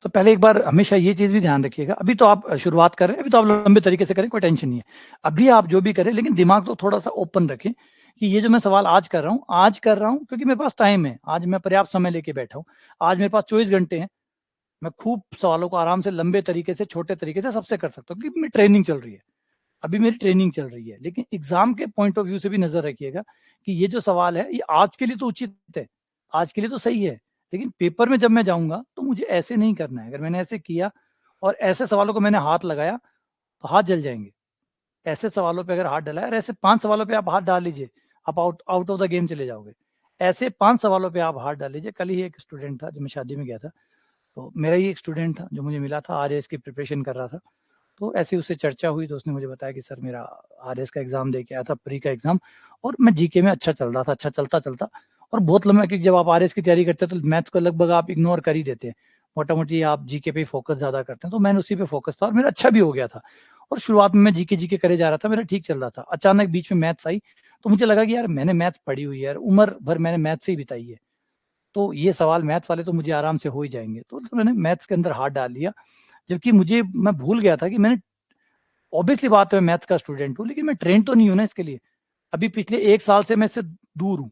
तो पहले एक बार हमेशा ये चीज भी ध्यान रखिएगा, अभी तो आप शुरुआत करें, अभी तो आप लंबे तरीके से करें, कोई टेंशन नहीं है, अभी आप जो भी करें, लेकिन दिमाग तो थोड़ा सा ओपन रखें कि ये जो मैं सवाल आज कर रहा हूँ, आज कर रहा हूँ क्योंकि मेरे पास टाइम है, आज मैं पर्याप्त समय लेके बैठा हूँ, आज मेरे पास 24 घंटे हैं, मैं खूब सवालों को आराम से लंबे तरीके से, छोटे तरीके से सबसे कर सकता हूँ, क्योंकि मेरी ट्रेनिंग चल रही है, अभी मेरी ट्रेनिंग चल रही है। लेकिन एग्जाम के पॉइंट ऑफ व्यू से भी नजर रखिएगा कि ये जो सवाल है ये आज के लिए तो उचित है, आज के लिए तो सही है, लेकिन पेपर में जब मैं जाऊंगा तो मुझे ऐसे नहीं करना है। अगर मैंने ऐसे किया और ऐसे सवालों को मैंने हाथ लगाया तो हाथ जल जाएंगे। ऐसे सवालों पे अगर हाथ डलाया, और ऐसे 5 सवालों पे आप हाथ डाल लीजिए, आप आउट ऑफ द गेम चले जाओगे। ऐसे 5 सवालों पे आप हाथ डाल लीजिए। कल ही एक स्टूडेंट था, जब मैं शादी में गया था, तो मेरा ही एक स्टूडेंट था जो मुझे मिला था, आरएएस की प्रिपरेशन कर रहा था, तो ऐसे उससे चर्चा हुई, तो उसने मुझे बताया कि सर मेरा आरएएस का एग्जाम दे के आया था, प्री का एग्जाम, और मैं जीके में अच्छा चल रहा था, अच्छा चलता चलता, और बहुत लंबा, क्योंकि जब आप आरएएस की तैयारी करते हैं तो मैथ्स को लगभग आप इग्नोर कर ही देते हैं, मोटा मोटी आप जीके पे ही फोकस ज्यादा करते हैं, तो मैंने उसी पे फोकस था और मेरा अच्छा भी हो गया था। और शुरुआत में मैं जीके जीके करे जा रहा था, मेरा ठीक चल रहा था, अचानक बीच में मैथ्स आई, तो मुझे लगा कि यार मैंने मैथ्स पढ़ी हुई है यार, उम्र भर मैंने मैथ्स से ही बिताई है, तो ये सवाल मैथ्स वाले तो मुझे आराम से हो ही जाएंगे, तो मैंने मैथ्स के अंदर हाथ डाल लिया। जबकि मुझे, मैं भूल गया था कि मैंने, ऑब्वियसली बात है मैं मैथ्स का स्टूडेंट हूँ, लेकिन मैं ट्रेन तो नहीं हूं ना इसके लिए। अभी पिछले 1 साल से मैं इससे दूर हूँ,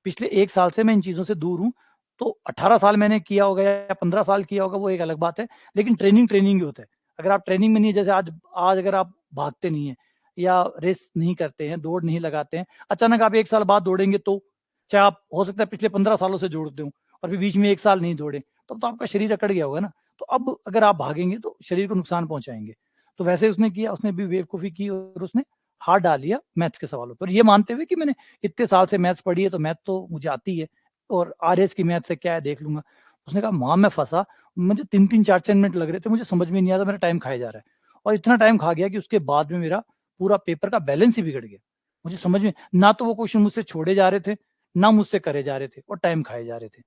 पिछले 1 साल से मैं इन चीजों से दूर हूँ। तो 18 साल मैंने किया होगा या 15 साल किया होगा, वो एक अलग बात है, लेकिन ट्रेनिंग ट्रेनिंग ही होता है। अगर आप ट्रेनिंग में नहीं है, जैसे आज आज अगर आप भागते नहीं है या रेस नहीं करते हैं, दौड़ नहीं लगाते हैं, अचानक आप 1 साल बाद दौड़ेंगे, तो चाहे आप हो सकता है पिछले 15 सालों से जोड़ते हो और फिर बीच में 1 साल नहीं दौड़े, तब तो आपका शरीर अकड़ गया होगा ना। तो अब अगर आप भागेंगे तो शरीर को नुकसान पहुंचाएंगे। तो वैसे उसने किया, उसने भी बेवकूफ़ी की और उसने हाथ डाल लिया मैथ्स के सवालों पर, ये मानते हुए कि मैंने इतने साल से मैथ्स पढ़ी है तो मैथ तो मुझे आती है, और आरएस की मैथ से क्या है देख लूंगा। उसने कहा वहां मैं फंसा, मुझे 3-3 4-4 मिनट लग रहे थे, मुझे समझ में नहीं आता, मेरा टाइम खाया जा रहा है, और इतना टाइम खा गया कि उसके बाद में मेरा पूरा पेपर का बैलेंस ही बिगड़ गया। मुझे समझ में ना, तो वो क्वेश्चन मुझसे छोड़े जा रहे थे, ना मुझसे करे जा रहे थे, और टाइम खाए जा रहे थे,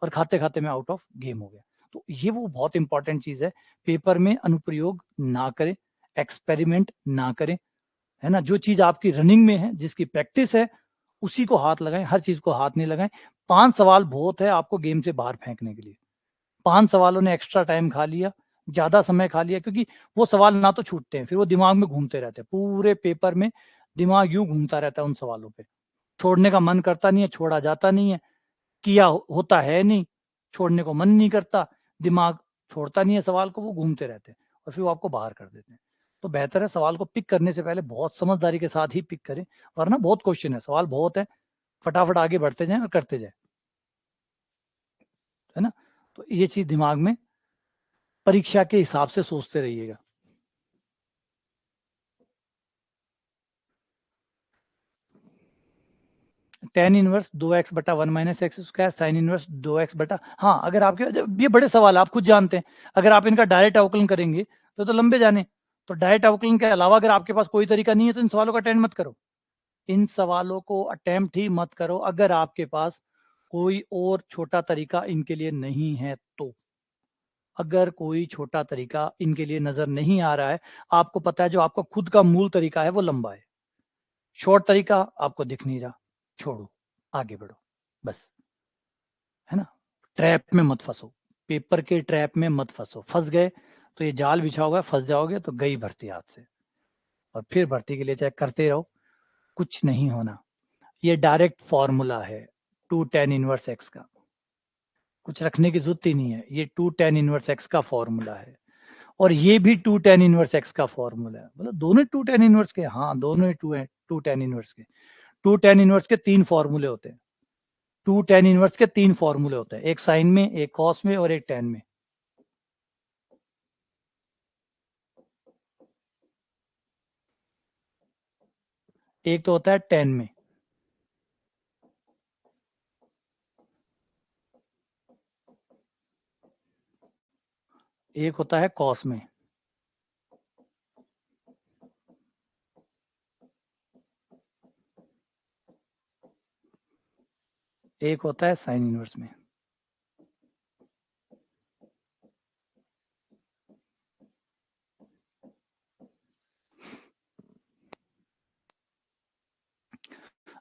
और खाते खाते मैं आउट ऑफ गेम हो गया। तो ये वो बहुत इंपॉर्टेंट चीज है, पेपर में अनुप्रयोग ना करें, एक्सपेरिमेंट ना करें, है ना। जो चीज आपकी रनिंग में है, जिसकी प्रैक्टिस है, उसी को हाथ लगाएं, हर चीज को हाथ नहीं लगाएं। 5 सवाल बहुत है आपको गेम से बाहर फेंकने के लिए। 5 सवालों ने एक्स्ट्रा टाइम खा लिया, ज्यादा समय खा लिया, क्योंकि वो सवाल ना तो छूटते हैं, फिर वो दिमाग में घूमते रहते हैं पूरे पेपर में, दिमाग यूं घूमता रहता है उन सवालों पे, छोड़ने का मन करता नहीं है, छोड़ा जाता नहीं है, किया होता है नहीं, छोड़ने को मन नहीं करता, दिमाग छोड़ता नहीं है सवाल को, वो घूमते रहते हैं और फिर वो आपको बाहर कर देते हैं। तो बेहतर है सवाल को पिक करने से पहले बहुत समझदारी के साथ ही पिक करें, वरना बहुत क्वेश्चन है, सवाल बहुत है, फटाफट आगे बढ़ते जाएं और करते जाएं, है ना। तो ये चीज दिमाग में, परीक्षा के हिसाब से सोचते रहिएगा। tan इनवर्स 2x बटा 1 minus x square, sine inverse 2x बटा, हाँ अगर आपके, ये बड़े सवाल आप खुद जानते हैं, अगर आप इनका डायरेक्ट अवकलन करेंगे तो लंबे जाने, तो डायरेक्ट अवकलन के अलावा अगर आपके पास कोई तरीका नहीं है तो इन सवालों का अटेंड मत करो, इन सवालों को अटेम्प्ट ही मत करो अगर आपके पास कोई और छोटा तरीका इनके लिए नहीं है तो। अगर कोई छोटा तरीका इनके लिए नजर नहीं आ रहा है, आपको पता है जो आपका खुद का मूल तरीका है वो लंबा है, शॉर्ट तरीका आपको दिख नहीं रहा, छोड़ो, आगे बढ़ो, बस, है ना। ट्रैप में मत फंसो, पेपर के ट्रैप में मत फंसो, फंस गए तो ये जाल बिछा हुआ है, फंस जाओगे तो गई भर्ती हाथ से, और फिर भर्ती के लिए चाहे करते रहो, कुछ नहीं होना। ये डायरेक्ट फॉर्मूला है 2 tan 1x का, कुछ रखने की जरूरत ही नहीं है, ये 2 tan 1x का फॉर्मूला है, और ये भी 2 tan 1x का फॉर्मूला है, मतलब दोनों 2 tan 1 के, हाँ दोनों ही 2 tan 1 के, 2 tan 1 के 3 फॉर्मूले होते हैं, 2 tan 1 के 3 फॉर्मूले होते हैं, एक साइन में, एक कॉस में, और एक टेन में। एक तो होता है टेन में, एक होता है कॉस में, एक होता है साइन इनवर्स में।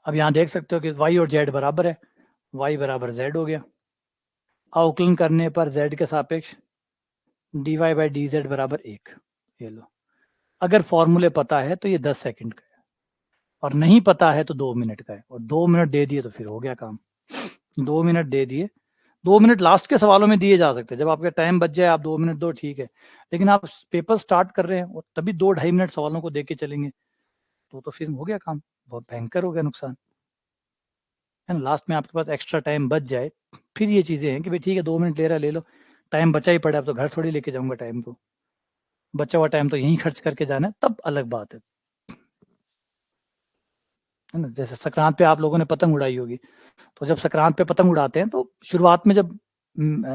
अब यहां देख सकते हो कि y और z बराबर है, y बराबर z हो गया, अवकलन करने पर z के सापेक्ष dy बाई डी जेड बराबर 1, ये लो। अगर फॉर्मूले पता है तो ये 10 सेकंड का है, और नहीं पता है तो 2 मिनट का है, और 2 मिनट दे दिए तो फिर हो गया काम, 2 मिनट दे दिए, 2 मिनट लास्ट के सवालों में दिए जा सकते हैं, जब आपका टाइम बच जाए आप 2 मिनट दो ठीक है, लेकिन आप पेपर स्टार्ट कर रहे हैं और तभी 2-2.5 मिनट सवालों को देके चलेंगे तो फिर हो गया काम, बहुत भयंकर हो गया नुकसान, है ना। लास्ट में आपके पास एक्स्ट्रा टाइम बच जाए, फिर ये चीजें हैं कि भाई ठीक है 2 मिनट ले रहा ले लो, टाइम बचा ही पड़ा, अब तो घर थोड़ी लेके जाऊंगा टाइम को, बचा हुआ टाइम तो यहीं खर्च करके जाना है, तब अलग बात है ना। जैसे संक्रांत पे आप लोगों ने पतंग उड़ाई होगी, तो जब संक्रांत पे पतंग उड़ाते हैं तो शुरुआत में जब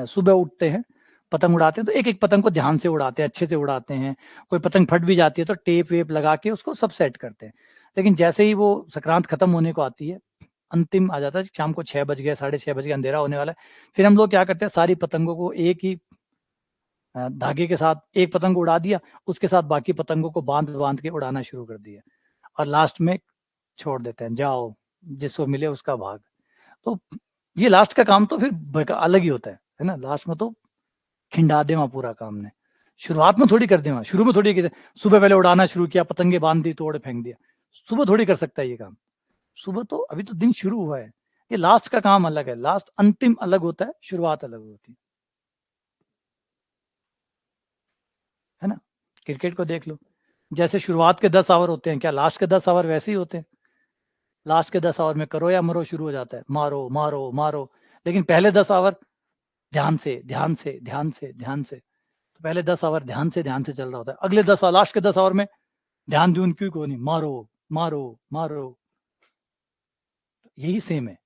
सुबह उठते हैं पतंग उड़ाते हैं तो एक एक पतंग को ध्यान से उड़ाते हैं, अच्छे से उड़ाते हैं, कोई पतंग फट भी जाती है तो टेप वेप लगा के उसको सब सेट करते हैं, लेकिन जैसे ही वो संक्रांत खत्म होने को आती है, अंतिम आ जाता है, शाम को 6 बज गए, 6:30 बज गए, अंधेरा होने वाला है, फिर हम लोग क्या करते हैं, सारी पतंगों को एक ही धागे के साथ एक पतंग को उड़ा दिया, उसके साथ बाकी पतंगों को बांध बांध के उड़ाना शुरू कर दिया, और लास्ट में छोड़ देते हैं, जाओ जिसको मिले उसका भाग। तो ये लास्ट का काम तो फिर अलग ही होता है ना, लास्ट में तो खिंडा दे वहां पूरा काम ने, शुरुआत में थोड़ी कर दे वहां, शुरू में थोड़ी कि सुबह पहले उड़ाना शुरू किया, पतंगे बांध दी, तोड़ फेंक दिया, सुबह थोड़ी कर सकता है ये काम, सुबह तो अभी तो दिन शुरू हुआ है, ये लास्ट का काम अलग है, लास्ट अंतिम अलग होता है, शुरुआत अलग होती है ना। क्रिकेट को देख लो, जैसे शुरुआत के 10 ओवर होते हैं, क्या लास्ट के 10 ओवर वैसे ही होते हैं, लास्ट के 10 ओवर में करो या मरो शुरू हो जाता है, मारो मारो मारो, लेकिन पहले 10 ओवर ध्यान से ध्यान से ध्यान से ध्यान से, तो पहले 10 ओवर ध्यान से चल रहा होता है, अगले 10 लास्ट के 10 ओवर में ध्यान दून क्यों को नहीं, मारो मारो मारो, यही सेम है,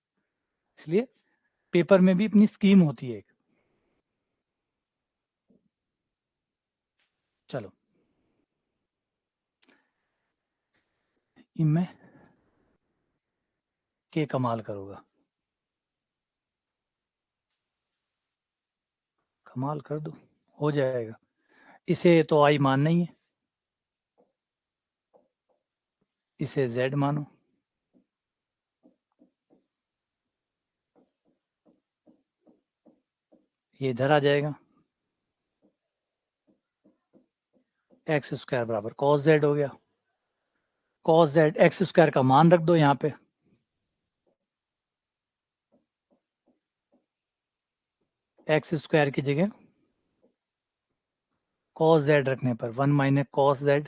इसलिए पेपर में भी अपनी स्कीम होती है एक। चलो इनमें के कमाल करूंगा, कमाल कर दो, हो जाएगा, इसे तो आई मानना ही है, इसे जेड मानो, ये इधर आ जाएगा, एक्स स्क्वायर बराबर कॉस जेड हो गया, कॉस जेड एक्स स्क्वायर का मान रख दो यहाँ पे, एक्स स्क्वायर की जगह कॉस जेड रखने पर 1 - cos Z,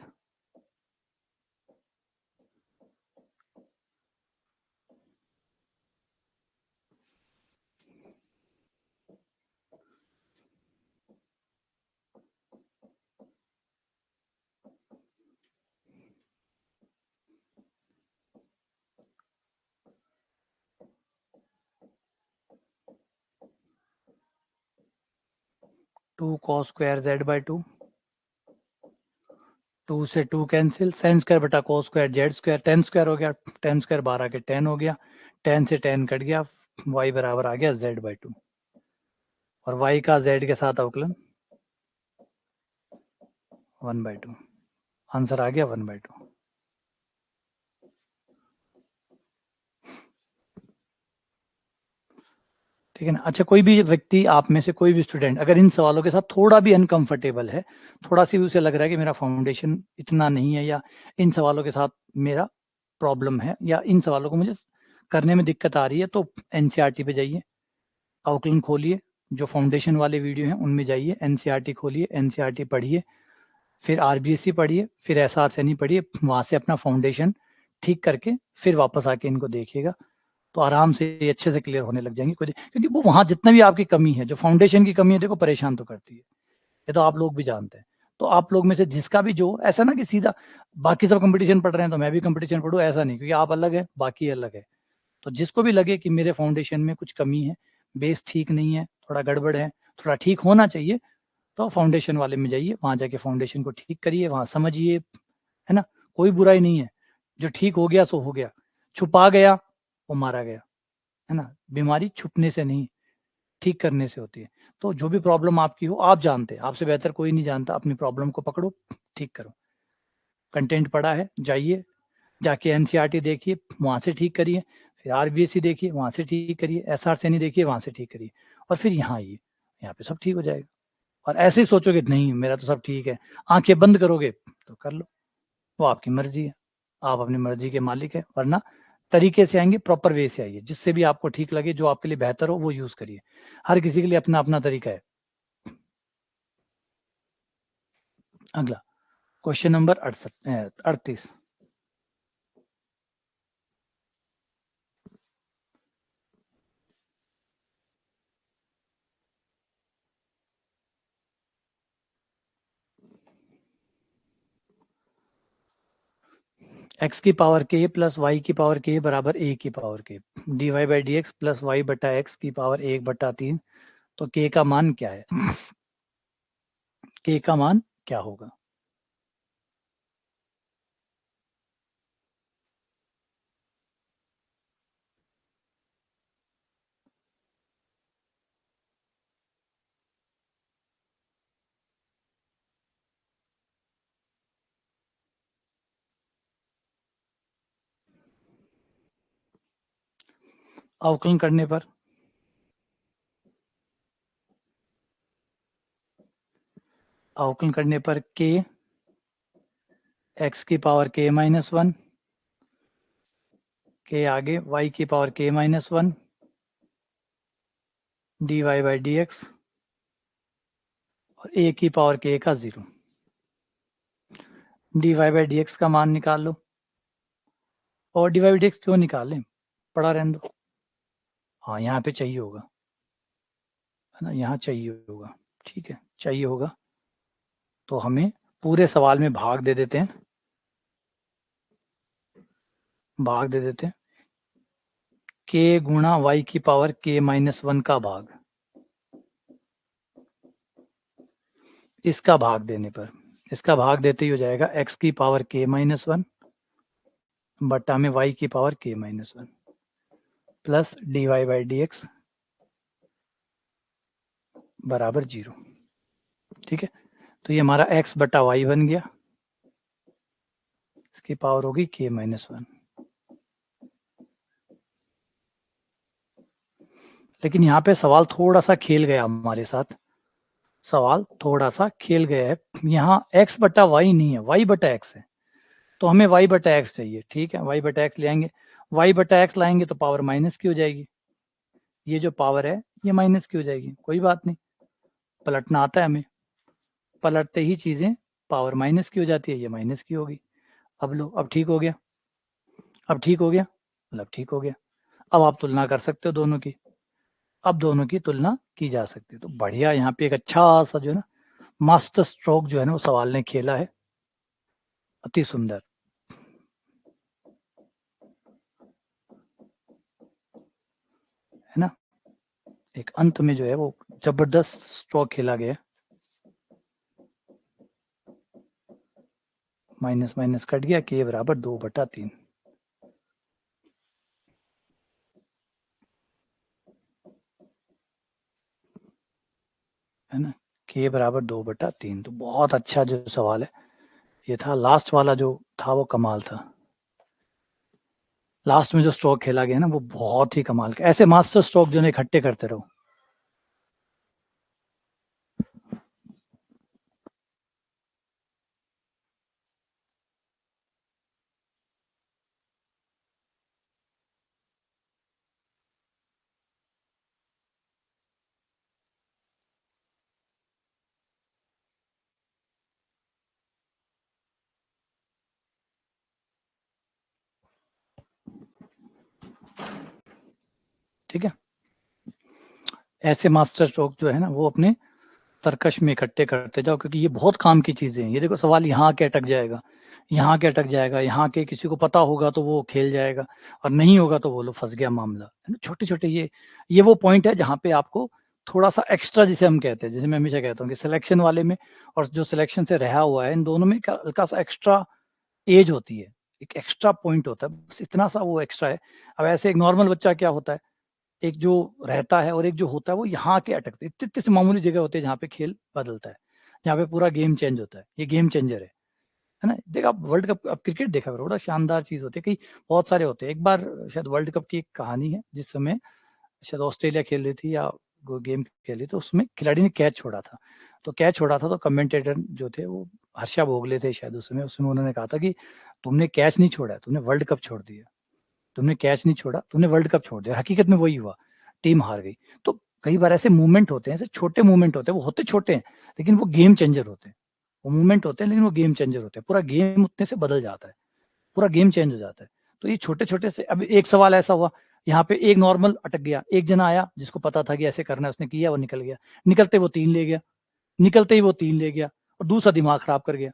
2 cos square z by 2, 2 से 2 कैंसिल, साइन स्क्वायर बटा cos square z square, tan square हो गया, tan स्क्वायर 12 के tan हो गया, tan से tan कट गया, y बराबर आ गया z बाई 2, और y का z के साथ अवकलन 1 बाई 2, आंसर आ गया 1 बाई 2। ठीक है ना। अच्छा, कोई भी व्यक्ति, आप में से कोई भी स्टूडेंट अगर इन सवालों के साथ थोड़ा भी अनकंफर्टेबल है, थोड़ा सी भी उसे लग रहा है कि मेरा फाउंडेशन इतना नहीं है, या इन सवालों के साथ मेरा प्रॉब्लम है, या इन सवालों को मुझे करने में दिक्कत आ रही है, तो एनसीईआरटी पे जाइए, अवकलन खोलिए, जो फाउंडेशन वाले वीडियो हैं उनमें जाइए, एनसीईआरटी खोलिए, एनसीईआरटी पढ़िए, फिर आरबीएससी पढ़िए, फिर एसआरएसएनई पढ़िए, वहां से अपना फाउंडेशन ठीक करके फिर वापस आके इनको देखिएगा, तो आराम से अच्छे से क्लियर होने लग जाएंगे। क्योंकि वो वहां जितना भी आपकी कमी है, जो फाउंडेशन की कमी है, देखो परेशान तो करती है, ये तो आप लोग भी जानते हैं। तो आप लोग में से जिसका भी जो, ऐसा ना कि सीधा बाकी सब कंपटीशन पढ़ रहे हैं तो मैं भी कंपटीशन पढ़ूं, ऐसा नहीं, क्योंकि आप अलग है, बाकी अलग है। तो जिसको भी लगे कि मेरे फाउंडेशन में कुछ कमी है, बेस ठीक नहीं है, थोड़ा गड़बड़ है, थोड़ा ठीक होना चाहिए, तो फाउंडेशन वाले में जाइए, वहां जाके फाउंडेशन को ठीक करिए, वहां समझिए, है ना। कोई बुराई नहीं है, जो ठीक हो गया सो हो गया, छुपा गया वो मारा गया, है ना। बीमारी छुपने से नहीं, ठीक करने से होती है। तो जो भी प्रॉब्लम आपकी हो, आप जानते हैं, आपसे बेहतर कोई नहीं जानता, अपनी प्रॉब्लम को पकड़ो, ठीक करो। कंटेंट पढ़ा है, जाइए, जाके एनसीईआरटी देखिए, वहां से ठीक करिए, फिर आरबीएससी देखिए, वहां से ठीक करिए, एसआरएसएनई देखिए, वहां से ठीक करिए, और फिर यहाँ आइए, यहाँ पे सब ठीक हो जाएगा। और ऐसे ही सोचोगे नहीं मेरा तो सब ठीक है, आंखें बंद करोगे तो कर लो, वो आपकी मर्जी है, आप अपनी मर्जी के मालिक है। वरना तरीके से आएंगे, प्रॉपर वे से आइए, जिससे भी आपको ठीक लगे, जो आपके लिए बेहतर हो वो यूज करिए। हर किसी के लिए अपना अपना तरीका है। अगला क्वेश्चन नंबर 38। एक्स की पावर के प्लस वाई की पावर के बराबर ए की power K, D Y by D X plus Y बटा एक्स की पावर 1/3, तो के का मान क्या है? के का मान क्या होगा? अवकलन करने पर के एक्स की पावर के -1, के आगे वाई की power K -1, D Y by D X, और ए की पावर के का 0। D Y by D x का मान निकाल लो, और D Y by D X क्यों निकालें, पड़ा रहने दो। हाँ, यहाँ पे चाहिए होगा, है ना, यहाँ चाहिए होगा, ठीक है, चाहिए होगा, तो हमें पूरे सवाल में भाग दे देते हैं, भाग दे देते हैं, के गुणा वाई की पावर के -1 का भाग, इसका भाग देने पर, इसका भाग देते ही हो जाएगा एक्स की पावर के -1 बट्टा में वाई की power K -1 plus D Y by D X बराबर 0। ठीक है, तो ये हमारा x बटा वाई बन गया, इसकी पावर होगी के -1। लेकिन यहाँ पे सवाल थोड़ा सा खेल गया हमारे साथ, सवाल थोड़ा सा खेल गया है। यहाँ x बटा वाई नहीं है, y बटा x है, तो हमें y बटा x चाहिए। ठीक है, y बटा x ले आएंगे, y बटा x लाएंगे तो पावर माइनस की हो जाएगी, ये जो पावर है ये माइनस की हो जाएगी, कोई बात नहीं, पलटना आता है हमें, पलटते ही चीजें पावर माइनस की हो जाती है, ये माइनस की होगी। अब लो, अब ठीक हो गया, अब ठीक हो गया, मतलब ठीक हो गया। अब आप तुलना कर सकते हो दोनों की, अब दोनों की तुलना की जा सकती है। तो बढ़िया, यहाँ पे एक अच्छा सा जो है ना, मस्त स्ट्रोक जो है ना वो सवाल ने खेला है, अति सुंदर, है ना। एक अंत में जो है वो जबरदस्त स्ट्रोक खेला गया। माइनस माइनस कट गया, k बराबर 2/3, है ना, k बराबर 2/3। तो बहुत अच्छा जो सवाल है ये था। लास्ट वाला जो था वो कमाल था, लास्ट में जो स्ट्रोक खेला गया ना वो बहुत ही कमाल का। ऐसे मास्टर स्ट्रोक जो है इकट्ठे करते रहो। ठीक है, ऐसे मास्टर स्ट्रोक जो है ना वो अपने तर्कश में इकट्ठे करते जाओ, क्योंकि ये बहुत काम की चीजें हैं। ये देखो सवाल यहाँ के अटक जाएगा, यहाँ के अटक जाएगा, यहाँ के किसी को पता होगा तो वो खेल जाएगा, और नहीं होगा तो बोलो फंस गया मामला, है ना। छोटे छोटे ये वो पॉइंट है जहाँ पे आपको थोड़ा सा एक्स्ट्रा, जिसे हम कहते हैं, जैसे मैं हमेशा कहता हूँ कि सिलेक्शन वाले में और जो सिलेक्शन से रहा हुआ है, इन दोनों में हल्का सा एक्स्ट्रा एज होती है, एक एक्स्ट्रा पॉइंट होता है, बस इतना सा वो एक्स्ट्रा है। अब ऐसे एक नॉर्मल बच्चा क्या होता है, एक जो रहता है और एक जो होता है वो यहाँ के अटकते, इतनी इतनी सी मामूली जगह होती है जहाँ पे खेल बदलता है, जहाँ पे पूरा गेम चेंज होता है। ये गेम चेंजर है ना। देख आप वर्ल्ड कप, अब क्रिकेट देखा करो, बड़ा शानदार चीज होती है। कई बहुत सारे होते हैं। एक बार शायद वर्ल्ड कप की एक कहानी है, जिस समय शायद ऑस्ट्रेलिया खेल रही थी या वो गेम खेल रही, तो उसमें खिलाड़ी ने कैच छोड़ा था। तो कैच छोड़ा था तो कमेंटेटर जो थे वो हर्षा भोगले थे शायद, उसमें उन्होंने कहा था कि तुमने कैच नहीं छोड़ा, तुमने वर्ल्ड कप छोड़ दिया। तुमने कैच नहीं छोड़ा, तुमने वर्ल्ड कप छोड़ दिया। हकीकत में वही हुआ, टीम हार गई। तो कई बार ऐसे मूवमेंट होते हैं, ऐसे छोटे मूवमेंट होते हैं, वो होते छोटे हैं लेकिन वो गेम चेंजर होते हैं। वो मूवमेंट होते हैं लेकिन वो गेम चेंजर होते हैं। पूरा गेम उतने से बदल जाता है, पूरा गेम चेंज हो जाता है। तो ये छोटे छोटे से, अब एक सवाल ऐसा हुआ, यहाँ पे एक नॉर्मल अटक गया, एक जना आया जिसको पता था कि ऐसे करना है, उसने किया, वो निकल गया। निकलते वो 3 ले गया, निकलते ही वो 3 ले गया, और दूसरा दिमाग खराब कर गया।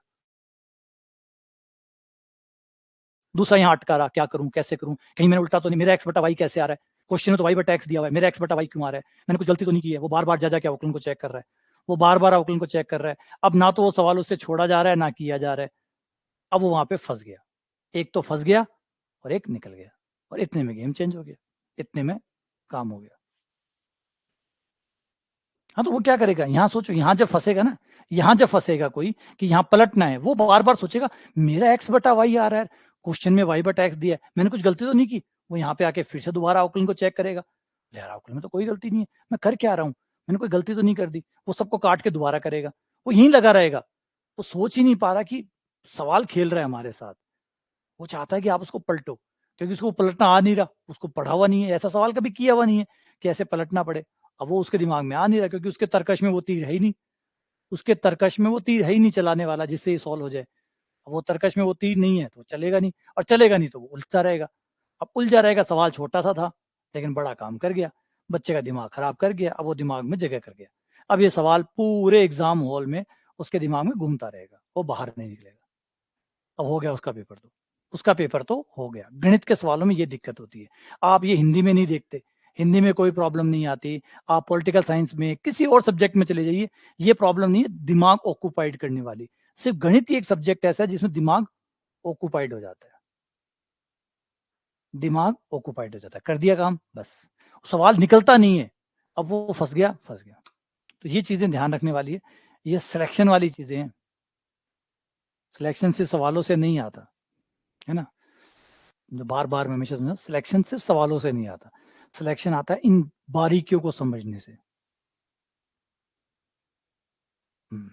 दूसरा यहाँ अटका रहा, क्या करूं, कैसे करूं, कहीं मैंने उल्टा तो नहीं, मेरा x/y कैसे आ रहा है, क्वेश्चन में तो y/x दिया हुआ है, मेरा x/y क्यों आ रहा है, मैंने कुछ गलती तो नहीं की है। वो बार बार जा जाके अवकलन को चेक कर रहा है, वो बार बार अवकलन को चेक कर रहा है। अब ना तो वो सवाल उससे छोड़ा जा रहा है ना किया जा रहा है। अब वो वहां पे फंस गया, एक तो फंस गया और एक निकल गया, और इतने में गेम चेंज हो गया, इतने में काम हो गया। हाँ, तो वो क्या करेगा, यहाँ सोचो, यहाँ जब फंसेगा ना, यहाँ जब फंसेगा कोई कि यहाँ पलटना है, वो बार बार सोचेगा मेरा x/y आ रहा है, क्वेश्चन में y/x दिया है, मैंने कुछ गलती तो नहीं की। वो यहाँ पे आके फिर से दोबारा अवकलन को चेक करेगा, यार अवकलन में तो कोई गलती नहीं है, मैं कर क्या रहा हूँ, मैंने कोई गलती तो नहीं कर दी। वो सबको काट के दोबारा करेगा, वो यहीं लगा रहेगा। वो सोच ही नहीं पा रहा कि सवाल खेल रहा है हमारे साथ। वो चाहता है कि आप उसको पलटो, क्योंकि उसको पलटना आ नहीं रहा, उसको पढ़ा हुआ नहीं है, ऐसा सवाल कभी किया हुआ नहीं है कि ऐसे पलटना पड़े। अब वो उसके दिमाग में आ नहीं रहा, क्योंकि उसके तर्कश में वो तीर है ही नहीं, उसके तर्कश में वो तीर है ही नहीं चलाने वाला जिससे ये सॉल्व हो जाए। अब वो तर्कश में वो तीर नहीं है तो चलेगा नहीं, और चलेगा नहीं तो वो उलझता रहेगा। अब उलझा रहेगा, सवाल छोटा सा था लेकिन बड़ा काम कर गया, बच्चे का दिमाग खराब कर गया, अब वो दिमाग में जगह कर गया। अब ये सवाल पूरे एग्जाम हॉल में उसके दिमाग में घूमता रहेगा, वो बाहर नहीं निकलेगा। अब हो गया उसका पेपर, तो उसका पेपर तो हो गया। गणित के सवालों में ये दिक्कत होती है। आप ये हिंदी में नहीं देखते, हिंदी में कोई प्रॉब्लम नहीं आती। आप पॉलिटिकल साइंस में किसी और सब्जेक्ट में चले जाइए, ये प्रॉब्लम नहीं है दिमाग ऑक्यूपाइड करने वाली। सिर्फ गणित ही एक सब्जेक्ट ऐसा है जिसमें दिमाग ऑक्यूपाइड हो जाता है, दिमाग ऑक्यूपाइड हो जाता है, कर दिया काम बस, सवाल निकलता नहीं है। अब वो फंस गया, फंस गया। तो ये चीजें ध्यान रखने वाली है, ये सिलेक्शन वाली चीजें हैं। सिलेक्शन से सवालों से नहीं आता, है ना। जो बार बार मैं हमेशा समझा, सिलेक्शन सिर्फ सवालों से नहीं आता, सिलेक्शन आता है इन बारीकियों को समझने से। हम्म।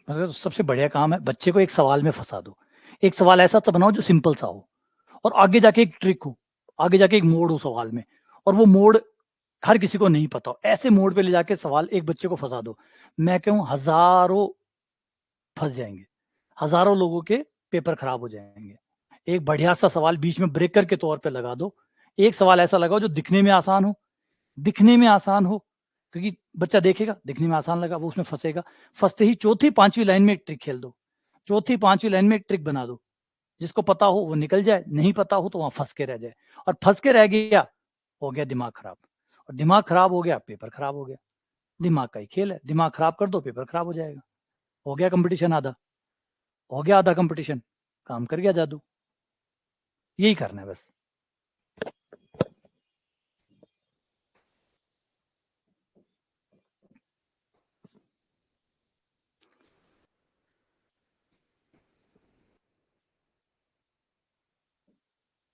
मतलब तो सबसे बढ़िया काम है, बच्चे को एक सवाल में फंसा दो, एक सवाल ऐसा सा बनाओ जो सिंपल सा हो, और आगे जाके एक ट्रिक हो, आगे जाके एक मोड़ हो सवाल में, और वो मोड़ हर किसी को नहीं पता हो, ऐसे मोड़ पे ले जाके सवाल एक बच्चे को फंसा दो। मैं कहूँ हजारों फंस जाएंगे, हजारों लोगों के पेपर खराब हो जाएंगे। एक बढ़िया सा सवाल बीच में ब्रेकर के तौर पे लगा दो, एक सवाल ऐसा लगाओ जो दिखने में आसान हो, दिखने में आसान हो, क्योंकि बच्चा देखेगा दिखने में आसान लगा, वो उसमें फंसेगा। फंसते ही चौथी पांचवी लाइन में एक ट्रिक खेल दो, चौथी पांचवी लाइन में एक ट्रिक बना दो, जिसको पता हो वो निकल जाए, नहीं पता हो तो वहां फंस के रह जाए, और फंस के रह गया, हो गया दिमाग खराब। और दिमाग खराब हो गया, पेपर खराब हो गया। दिमाग का ही खेल है, दिमाग खराब कर दो पेपर खराब हो जाएगा। हो गया कंपटीशन आधा, हो गया आधा कंपटीशन, काम कर गया जादू। यही करना है बस।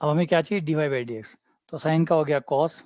अब हमें क्या चाहिए, dy बाई डी एक्स। तो साइन का हो गया कॉस,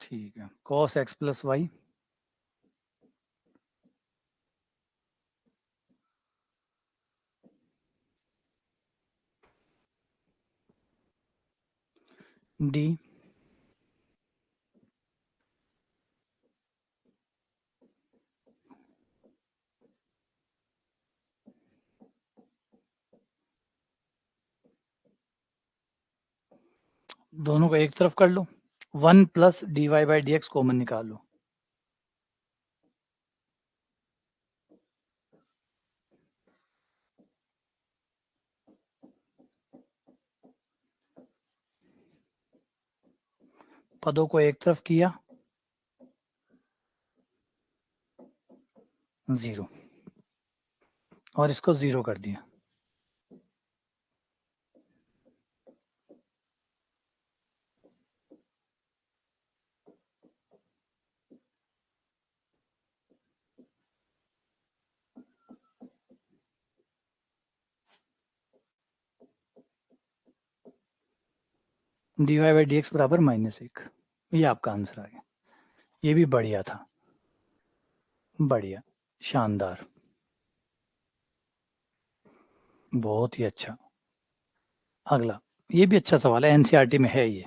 ठीक है, कॉस एक्स प्लस वाई, डी दोनों को एक तरफ कर लो, 1 plus D Y by D X common निकाल लो। पदों को एक तरफ किया, 0, और इसको 0 कर दिया। D Y by D X बराबर -1, ये आपका आंसर आ गया। ये भी बढ़िया था, बढ़िया, शानदार, बहुत ही अच्छा। अगला, ये भी अच्छा सवाल है, एनसीईआरटी में है ये,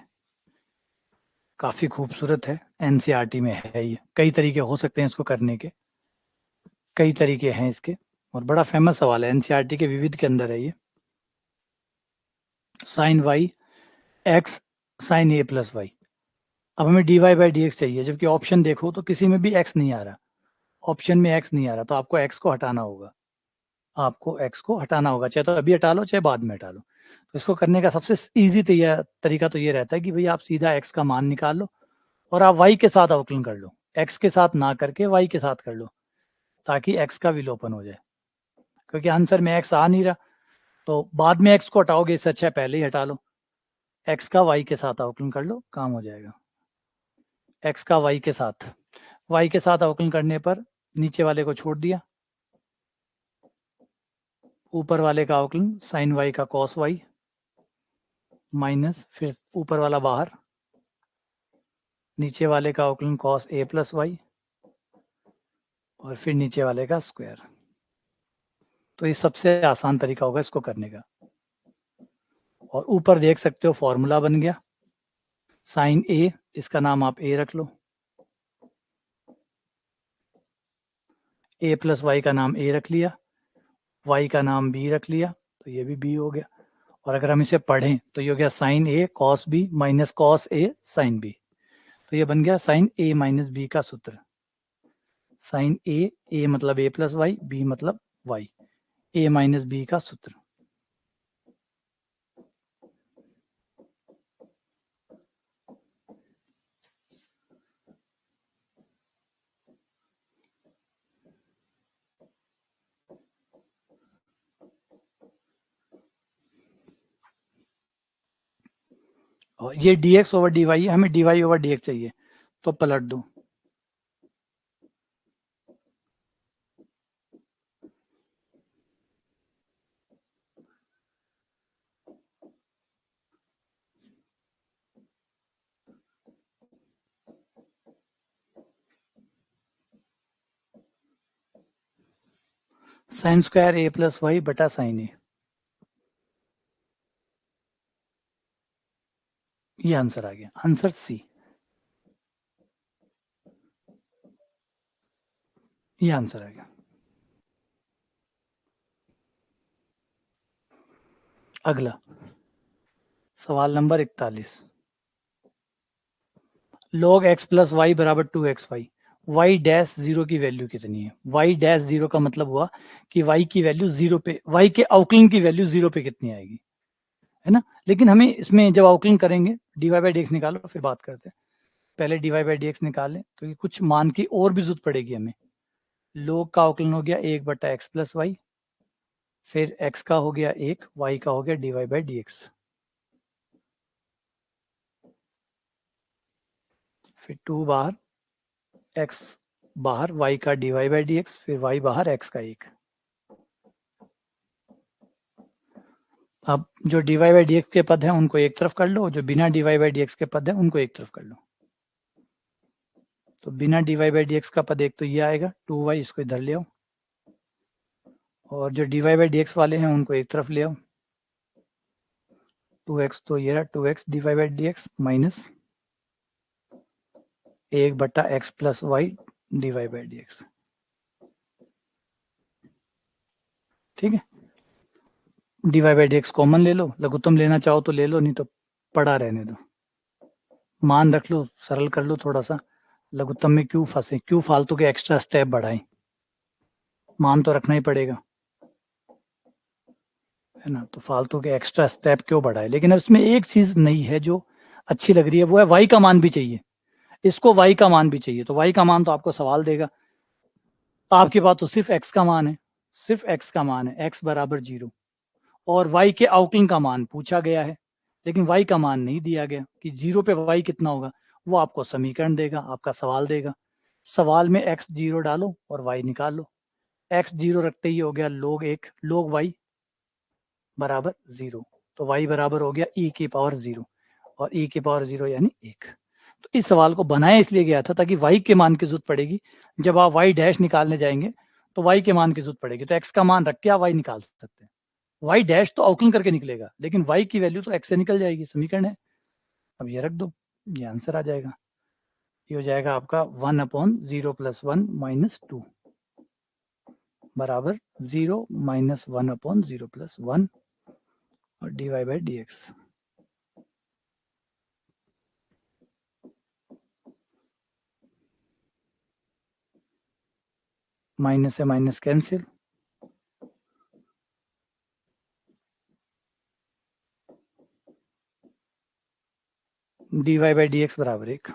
काफी खूबसूरत है, एनसीईआरटी में है ये। कई तरीके हो सकते हैं इसको करने के, कई तरीके हैं इसके, और बड़ा फेमस सवाल है, एनसीईआरटी के विविध के अंदर है ये। Sine Y X sine A plus Y. अब हमें D Y by D X चाहिए, जबकि ऑप्शन देखो तो किसी में भी एक्स नहीं आ रहा, ऑप्शन में एक्स नहीं आ रहा, तो आपको एक्स को हटाना होगा, आपको एक्स को हटाना होगा, चाहे तो अभी हटा लो चाहे बाद में हटा लो। तो इसको करने का सबसे ईजी तरीका तो ये रहता है कि भाई आप सीधा एक्स का मान निकाल लो और आप वाई के साथ अवकलन कर लो, एक्स के साथ ना करके वाई के साथ कर लो, ताकि एक्स का विलोपन हो जाए, क्योंकि आंसर में एक्स आ नहीं रहा, तो बाद में एक्स को हटाओगे, इससे अच्छा पहले ही हटा लो, एक्स का वाई के साथ अवकलन कर लो, काम हो जाएगा। एक्स का वाई के साथ, वाई के साथ अवकलन करने पर नीचे वाले को छोड़ दिया, ऊपर वाले का अवकलन साइन वाई का कॉस वाई, माइनस फिर ऊपर वाला बाहर, नीचे वाले का अवकलन कॉस ए प्लस वाई, और फिर नीचे वाले का स्क्वायर। तो ये सबसे आसान तरीका होगा इसको करने का। और ऊपर देख सकते हो फॉर्मूला बन गया, साइन ए, इसका नाम आप ए रख लो, ए प्लस वाई का नाम ए रख लिया, वाई का नाम बी रख लिया, तो ये भी बी हो गया। और अगर हम इसे पढ़ें तो ये हो गया sign A cos B minus cos A sine B, तो ये बन गया साइन ए माइनस बी का सूत्र। साइन ए मतलब ए प्लस वाई, बी मतलब वाई, ए माइनस बी का सूत्र। और ये dx ओवर dy है, हमें dy ओवर dx चाहिए, तो पलट दो, साइन स्क्वायर ए प्लस वाई बटा साइन ए, ये आंसर आ गया, आंसर सी। ये आंसर आ गया। अगला सवाल नंबर 41, log x प्लस वाई बराबर 2xy, y डैश जीरो की वैल्यू कितनी है? y डैश जीरो का मतलब हुआ कि y की वैल्यू जीरो पे, y के अवकलन की वैल्यू जीरो पे कितनी आएगी, है ना। लेकिन हमें इसमें जब अवकलन करेंगे dy बाई dx निकालो, फिर बात करते हैं। पहले dy बाई dx निकाल लें, क्योंकि कुछ मान की और भी जरूरत पड़ेगी हमें। log का अवकलन हो गया 1/x प्लस वाई, फिर x का हो गया 1, y का हो गया dy बाई dx, फिर 2 बाहर, x बाहर, y का dy बाई dx, फिर y बाहर, x का 1। अब जो dy बाई dx के पद हैं उनको एक तरफ कर लो, जो बिना dy बाई dx के पद हैं उनको एक तरफ कर लो। तो बिना dy बाई dx का पद एक तो ये आएगा 2y, इसको इधर ले आओ, और जो dy बाई dx वाले हैं उनको एक तरफ ले आओ। 2x तो ये रहा 2x dy by dx minus 1/x plus Y dy by dx। ठीक है, dy बाई dx कॉमन ले लो, लघुत्तम लेना चाहो तो ले लो, नहीं तो पड़ा रहने दो। मान रख लो, सरल कर लो थोड़ा सा, लघुत्तम में क्यों फंसे, क्यों फालतू के एक्स्ट्रा स्टेप बढ़ाएं, मान तो रखना ही पड़ेगा, है ना। तो फालतू के एक्स्ट्रा स्टेप क्यों बढ़ाए। लेकिन अब इसमें एक चीज नई है जो अच्छी लग रही है, वो है y का मान भी चाहिए, इसको y का मान भी चाहिए। तो y का मान तो आपको सवाल देगा, आपके पास तो सिर्फ x का मान है, सिर्फ x का मान है, x बराबर 0, और y के अवकलन का मान पूछा गया है, लेकिन y का मान नहीं दिया गया कि 0 पे y कितना होगा। वो आपको समीकरण देगा, आपका सवाल देगा, सवाल में x 0 डालो और y निकाल लो। x 0 रखते ही हो गया log 1, log y बराबर 0, तो y बराबर हो गया e की पावर 0, और e की पावर 0 यानी 1। तो इस सवाल को बनाया इसलिए गया था ताकि y के मान की जरूरत पड़ेगी, जब आप y डैश निकालने जाएंगे तो y के मान की जरूरत पड़ेगी, तो x का मान रख के आप y निकाल सकते हैं। y डैश तो अवकलन करके निकलेगा, लेकिन y की वैल्यू तो x से निकल जाएगी, समीकरण है। अब ये रख दो, ये आंसर आ जाएगा। ये हो जाएगा आपका 1/0 + 1 - 2 बराबर 0 - 1/0 + 1 और dy बाई dx। माइनस से minus cancel, dy by dx बराबर 1।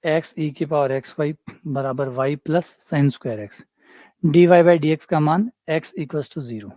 x e की पावर एक्स वाई बराबर y plus sine square x, dy by dx का मान x = 0।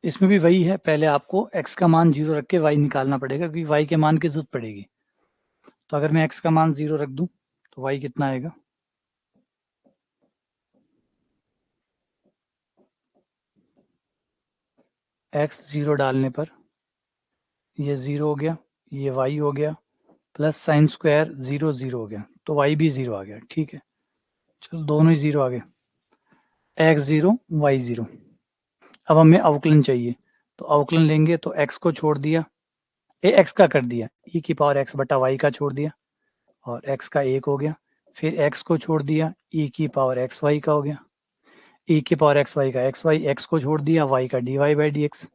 इसमें भी वही है, पहले आपको x का मान 0 रख के y निकालना पड़ेगा, क्योंकि y के मान की जरूरत पड़ेगी। तो अगर मैं x का मान 0 रख दूं तो y कितना आएगा, x 0 डालने पर ये 0 हो गया, ये y हो गया, प्लस साइन स्क्वायर 0 0 हो गया, तो y भी 0 आ गया। ठीक है, चलो दोनों ही 0 आ गए। x0 y0। अब हमें अवकलन चाहिए, तो अवकलन लेंगे तो x को छोड़ दिया, x का कर दिया, e की पावर x बटा y का छोड़ दिया और x का 1 हो गया। फिर x को छोड़ दिया, e की पावर x y का हो गया, e की पावर x y का x y, x को छोड़ दिया y का dy बाई dx,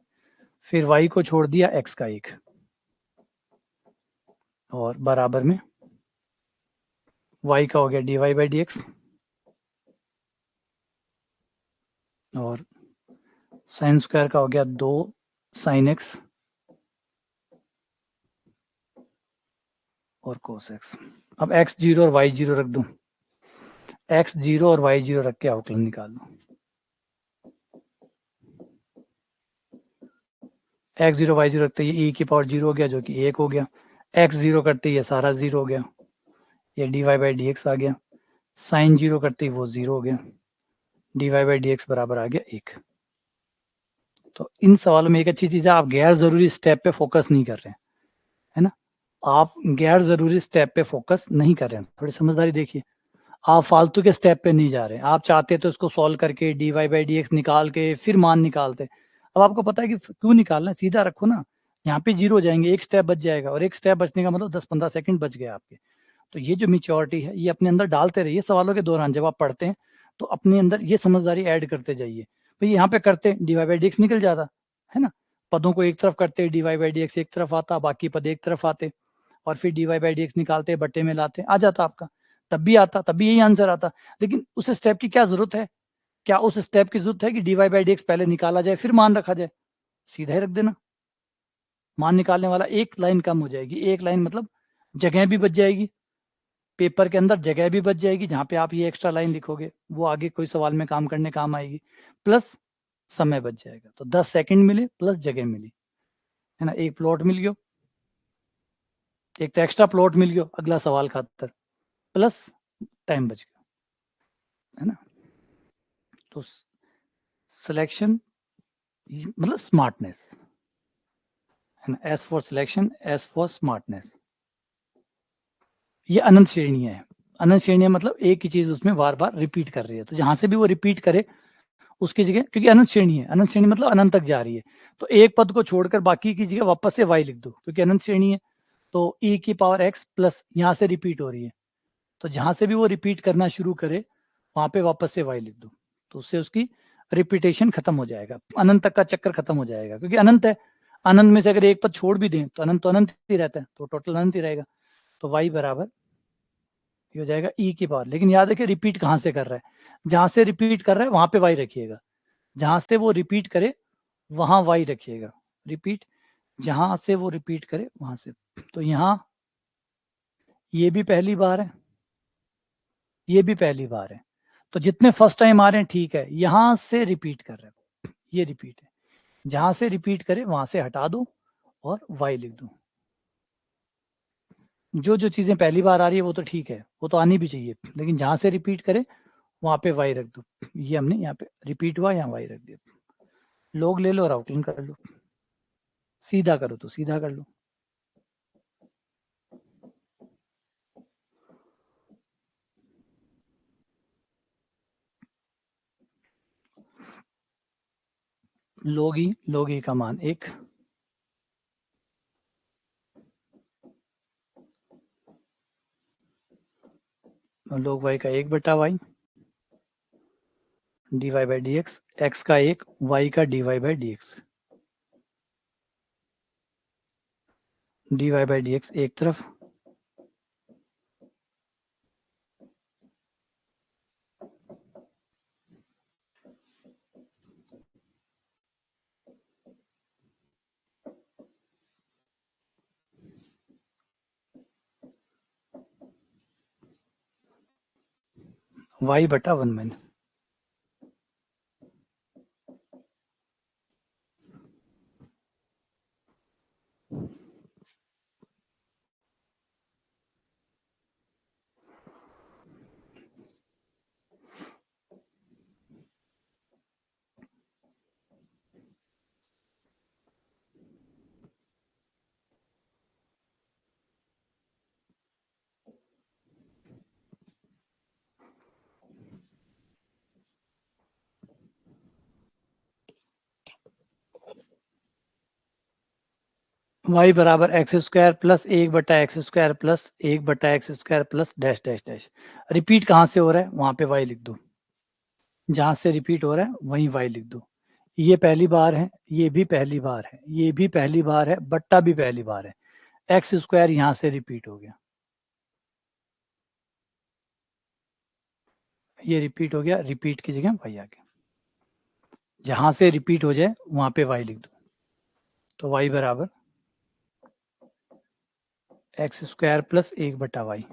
फिर y को छोड़ दिया x का 1 और बराबर में y का हो गया dy बाई dx और साइन स्क्वायर का हो गया 2 साइन x और कोस x। अब x0 और y0 रख दूं, x0 और y0 रख के अवकलन निकाल दूं। x0 y0 रखते ये e की पावर 0 हो गया जो कि 1 हो गया, x0 करते ये सारा 0 हो गया, ये dy बाई dx आ गया, साइन 0 करते ही वो 0 हो गया, dy बाई dx बराबर आ गया 1। तो इन सवालों में एक अच्छी चीज है, आप गैर जरूरी स्टेप पे फोकस नहीं कर रहे हैं, है ना। आप गैर जरूरी स्टेप पे फोकस नहीं कर रहे हैं, थोड़ी समझदारी देखिए। आप फालतू के स्टेप पे नहीं जा रहे हैं, आप चाहते तो इसको सॉल्व करके dy बाई dx निकाल के फिर मान निकालते। अब आपको पता है कि क्यों निकालना है, सीधा रखो ना, यहाँ पे 0 हो जाएंगे, एक स्टेप बच जाएगा और एक स्टेप बचने का मतलब 10-15 सेकंड बच गए आपके। तो ये जो मेच्योरिटी है ये अपने अंदर डालते रहिए सवालों के दौरान, जब आप पढ़ते हैं तो अपने अंदर ये समझदारी ऐड करते जाइए। भाई यहाँ पे करते dy बाई dx निकल जाता है ना, पदों को एक तरफ करते dy बाई dx एक तरफ आता, बाकी पद एक तरफ आते और फिर dy बाई dx निकालते बट्टे में लाते, आ जाता आपका, तब भी आता, तब भी यही आंसर आता। लेकिन उस स्टेप की क्या जरूरत है, क्या उस स्टेप की जरूरत है कि dy बाई dx पहले निकाला जाए फिर मान रखा जाए? सीधा ही रख देना, मान निकालने वाला एक लाइन कम हो जाएगी, एक लाइन मतलब जगह भी बच जाएगी, पेपर के अंदर जगह भी बच जाएगी, जहां पे आप ये एक्स्ट्रा लाइन लिखोगे वो आगे कोई सवाल में काम करने काम आएगी, प्लस समय बच जाएगा। तो 10 सेकंड मिले प्लस जगह मिली, है ना, एक प्लॉट मिल गयो, एक तो एक्स्ट्रा प्लॉट मिल गयो अगला सवाल खातर, प्लस टाइम बच गया, है ना। तो सिलेक्शन मतलब स्मार्टनेस, है ना, S for selection, S for smartness. ये अनंत श्रेणियां है, अनंत श्रेणियां मतलब एक ही चीज उसमें बार बार रिपीट कर रही है, तो जहां से भी वो रिपीट करे उसकी जगह, क्योंकि अनंत श्रेणी है, अनंत श्रेणी मतलब अनंत तक जा रही है, तो एक पद को छोड़कर बाकी की जगह वापस से y लिख दो, क्योंकि अनंत श्रेणी है। तो e की पावर x प्लस यहाँ से रिपीट हो रही है, तो जहां से भी वो रिपीट करना शुरू करे वहां पे वापस से y लिख दो, तो उससे उसकी रिपीटेशन खत्म हो जाएगा, अनंत तक का चक्कर खत्म हो जाएगा, क्योंकि अनंत है, अनंत में से अगर एक पद छोड़ भी दें तो अनंत ही रहता है, तो टोटल अनंत ही रहेगा। तो y बराबर ये हो जाएगा e की पावर, लेकिन याद रखिए रिपीट कहाँ से कर रहा है, जहां से रिपीट कर रहा है वहां पे y रखिएगा, जहां से वो रिपीट करे वहां y रखिएगा, रिपीट जहां से वो रिपीट करे वहां से। तो यहाँ ये भी पहली बार है, ये भी पहली बार है, तो जितने फर्स्ट टाइम आ रहे हैं ठीक है, यहां से रिपीट कर रहे हैं, ये रिपीट है, जहां से रिपीट करे वहां से हटा दो और y लिख दो। जो जो चीजें पहली बार आ रही है वो तो ठीक है, वो तो आनी भी चाहिए, लेकिन जहां से रिपीट करे वहां पे y रख दो। ये हमने यहाँ पे रिपीट हुआ, यहाँ y रख दिया, लोग ले लो और आउटलाइन कर लो, सीधा करो तो सीधा कर लो। लोगी का मान 1, log y का 1 बटा y dy by D x, x का 1 y का dy by D x, dy by D x एक तरफ y बटा 1 माइनस, y बराबर x square plus 1/x² plus 1/x² plus dash dash dash. Repeat कहाँ से हो रहा है वहां पे y लिख दो, जहां से रिपीट हो रहा है वहीं y लिख दो। ये पहली बार है, ये भी पहली बार है, ये भी पहली बार है, बट्टा भी पहली बार है। एक्स स्क्वायर यहां से रिपीट हो गया, ये रिपीट हो गया, रिपीट की जगह y आ गया। जहां से रिपीट हो जाए वहां पे y लिख दो। तो y बराबर x² प्लस 1/y।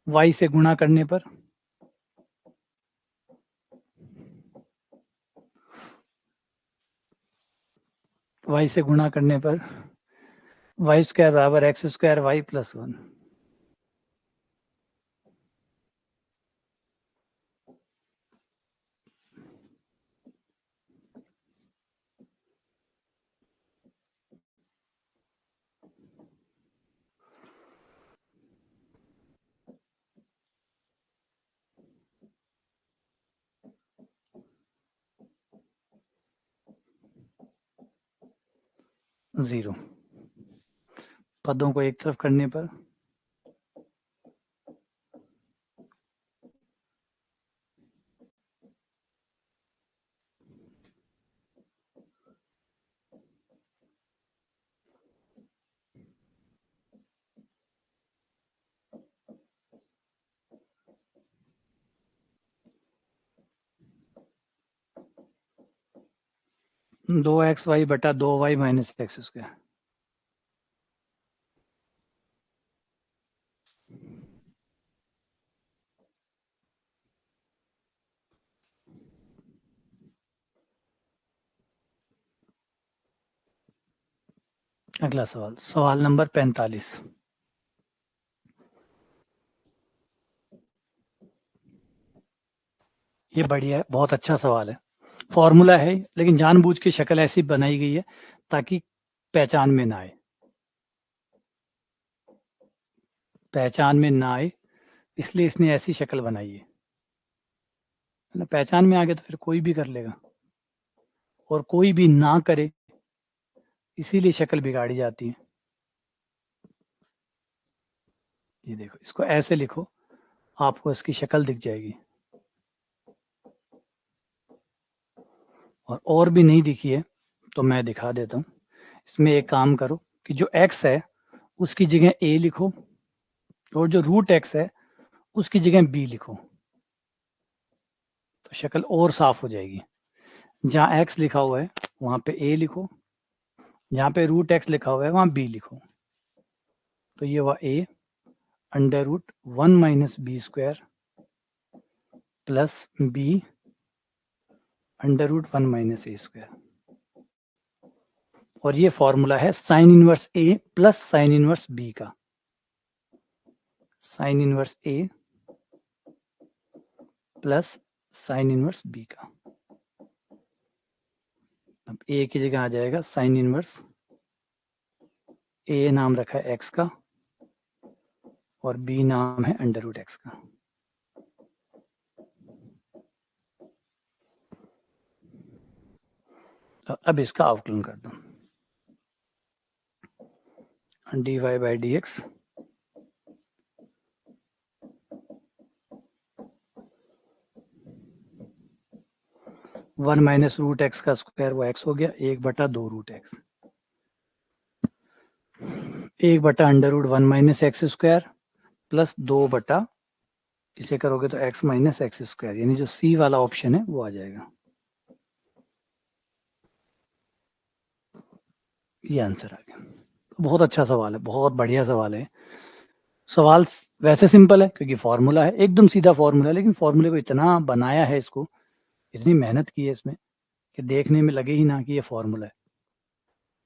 y से गुणा करने पर y से गुणा करने पर y² बराबर x² y प्लस 1। जीरो। पदों को एक तरफ करने पर 2xy बटा 2y माइनस x²। अगला सवाल, सवाल नंबर 45। ये बढ़िया है, बहुत अच्छा सवाल है। फॉर्मूला है लेकिन जानबूझ के शक्ल ऐसी बनाई गई है ताकि पहचान में ना आए, पहचान में ना आए, इसलिए इसने ऐसी शक्ल बनाई है ना। पहचान में आ गया तो फिर कोई भी कर लेगा, और कोई भी ना करे इसीलिए शक्ल बिगाड़ी जाती है। ये देखो, इसको ऐसे लिखो, आपको इसकी शक्ल दिख जाएगी। और भी नहीं दिखी है तो मैं दिखा देता हूँ। इसमें एक काम करो कि जो x है उसकी जगह a लिखो, और जो रूट x है उसकी जगह b लिखो, तो शक्ल और साफ हो जाएगी। जहाँ x लिखा हुआ है वहां पे a लिखो, जहाँ पे रूट x लिखा हुआ है वहां b लिखो। तो ये हुआ a under root 1 minus b² plus b under root 1 minus a²। और ये फॉर्मूला है sine inverse a plus sine inverse b का। Sine inverse a plus sine inverse b का। अब a की जगह आ जाएगा साइन इनवर्स, a नाम रखा है x का और b नाम है अंडर रूट x का। तो अब इसका आउटलाइन कर दो, dy by D X 1 minus root X का स्क्वायर वो x हो गया, 1/2 root X, 1 under root 1 minus x² plus 2 इसे करोगे तो x माइनस x², यानी जो C वाला ऑप्शन है वो आ जाएगा। ये आंसर आ गया। बहुत अच्छा सवाल है, बहुत बढ़िया सवाल है। सवाल वैसे सिंपल है क्योंकि फॉर्मूला है, एकदम सीधा फॉर्मूला है, लेकिन फॉर्मूले को इतना बनाया है, इसको इतनी मेहनत की है इसमें कि देखने में लगे ही ना कि ये फॉर्मूला है,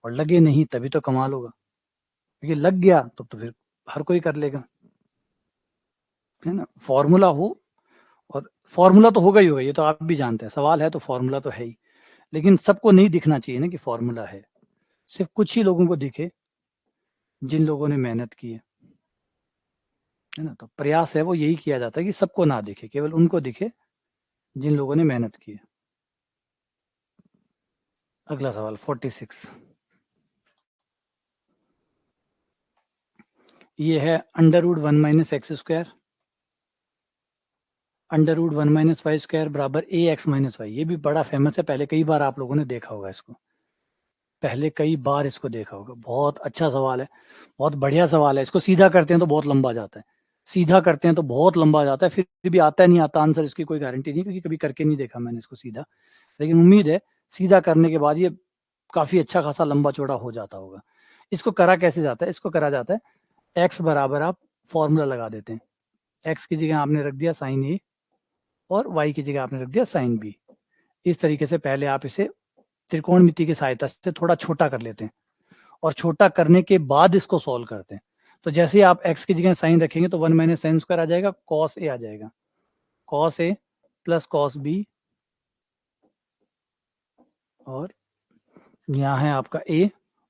और लगे नहीं तभी तो कमाल होगा, क्योंकि लग गया तो फिर हर कोई कर लेगा, है ना। फॉर्मूला हो, और फॉर्मूला तो होगा ही होगा, ये तो आप भी जानते हैं, सवाल है तो फॉर्मूला तो है ही, लेकिन सबको नहीं दिखना चाहिए ना कि फॉर्मूला है। सिर्फ कुछ ही लोगों को दिखे जिन लोगों ने मेहनत की है ना। तो प्रयास है वो यही किया जाता है कि सबको ना दिखे, केवल उनको दिखे जिन लोगों ने मेहनत की है। अगला सवाल 46। ये है under root 1 minus x square, under root 1 minus Y square बराबर ए एक्स माइनस वाई। ये भी बड़ा फेमस है, पहले कई बार आप लोगों ने देखा होगा इसको, पहले कई बार इसको देखा होगा। बहुत अच्छा सवाल है, बहुत बढ़िया सवाल है। इसको सीधा करते हैं तो बहुत लंबा जाता है, सीधा करते हैं तो बहुत लंबा जाता है, फिर भी आता है नहीं आता आंसर, इसकी कोई गारंटी नहीं, क्योंकि कभी करके नहीं देखा मैंने इसको सीधा। लेकिन उम्मीद है सीधा करने के बाद ये काफी अच्छा खासा लंबा चौड़ा हो जाता होगा। इसको करा कैसे जाता है? इसको करा जाता है एक्स बराबर आप फॉर्मूला लगा देते हैं, एक्स की जगह आपने रख दिया साइन ए और वाई की जगह आपने रख दिया साइन बी। इस तरीके से पहले आप इसे त्रिकोणमिति की सहायता से थोड़ा छोटा कर लेते हैं और छोटा करने के बाद इसको सॉल्व करते हैं। तो जैसे ही आप एक्स की जगह साइन रखेंगे तो 1 माइनस साइन स्क्वायर आ जाएगा, कॉस ए आ जाएगा, cos A plus cos B, और यहाँ है आपका ए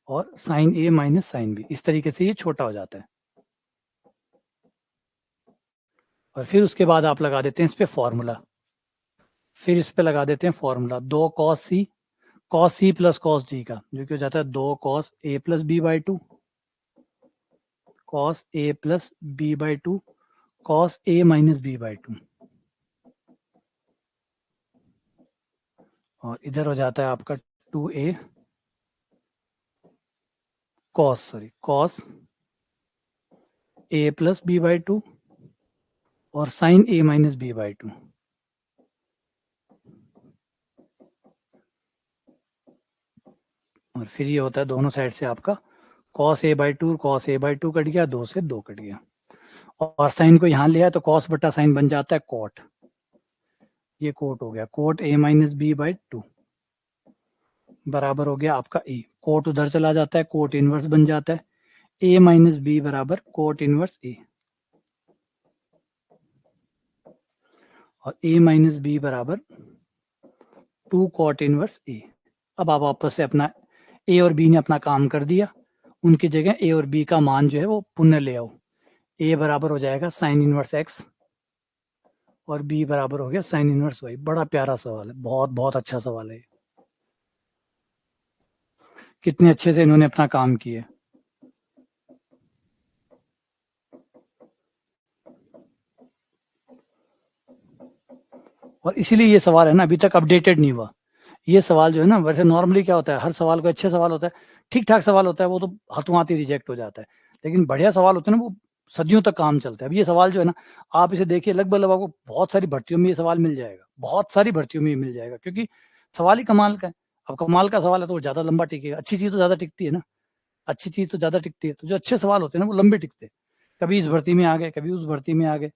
और sine A minus sine B. इस तरीके से ये छोटा हो जाता है। और फिर उसके बाद आप लगा देते हैं इस पे फॉर्मूला, फिर इस पे लगा देते हैं formula 2 cos C plus cos D का, जो कि हो जाता है 2 cos A plus B by 2, cos A plus B by 2, cos A minus B by 2, और इधर हो जाता है आपका 2a cos A plus B by 2 और sine A minus B by 2। और फिर ये होता है दोनों साइड से आपका cos A by 2, cos A by 2 cut गया, 2 से 2 कट गया, और साइन को यहाँ लिया तो कॉस बटा साइन बन जाता है कॉट, ये कोट हो गया, cot a minus B by 2 बराबर हो गया आपका ए, कोट उधर चला जाता है, कोट इनवर्स बन जाता है, ए माइनस बी बराबर कोट इनवर्स ए, और ए माइनस बी बराबर 2 कॉट इनवर्स ए। अब आप वापस से अपना ए और बी ने अपना काम कर दिया, उनकी जगह ए और बी का मान जो है वो पुनः ले आओ। ए बराबर हो जाएगा साइन इनवर्स एक्स और बी बराबर हो गया साइन इनवर्स वाई। बड़ा प्यारा सवाल है, बहुत बहुत अच्छा सवाल है। कितने अच्छे से इन्होंने अपना काम किया। और इसीलिए ये सवाल है ना अभी तक अपडेटेड नहीं हुआ। ये सवाल जो है ना, वैसे नॉर्मली क्या होता है, हर सवाल को अच्छे सवाल होता है, ठीक ठाक सवाल होता है, वो तो हाथों हाथ ही रिजेक्ट हो जाता है। लेकिन बढ़िया सवाल होते हैं ना, वो सदियों तक काम चलता है। अब ये सवाल जो है ना, आप इसे देखिए, लगभग लगभग आपको बहुत सारी भर्तियों में ये सवाल मिल जाएगा, बहुत सारी भर्तियों में ये मिल जाएगा, क्योंकि सवाल ही कमाल का है। अब कमाल का सवाल है तो ज्यादा लंबा टिकेगा, अच्छी चीज तो ज्यादा टिकती है ना, अच्छी चीज तो ज्यादा टिकती है, तो जो अच्छे सवाल होते हैं ना वो लंबे टिकते हैं। कभी इस भर्ती में आ गए, कभी उस भर्ती में आ गए।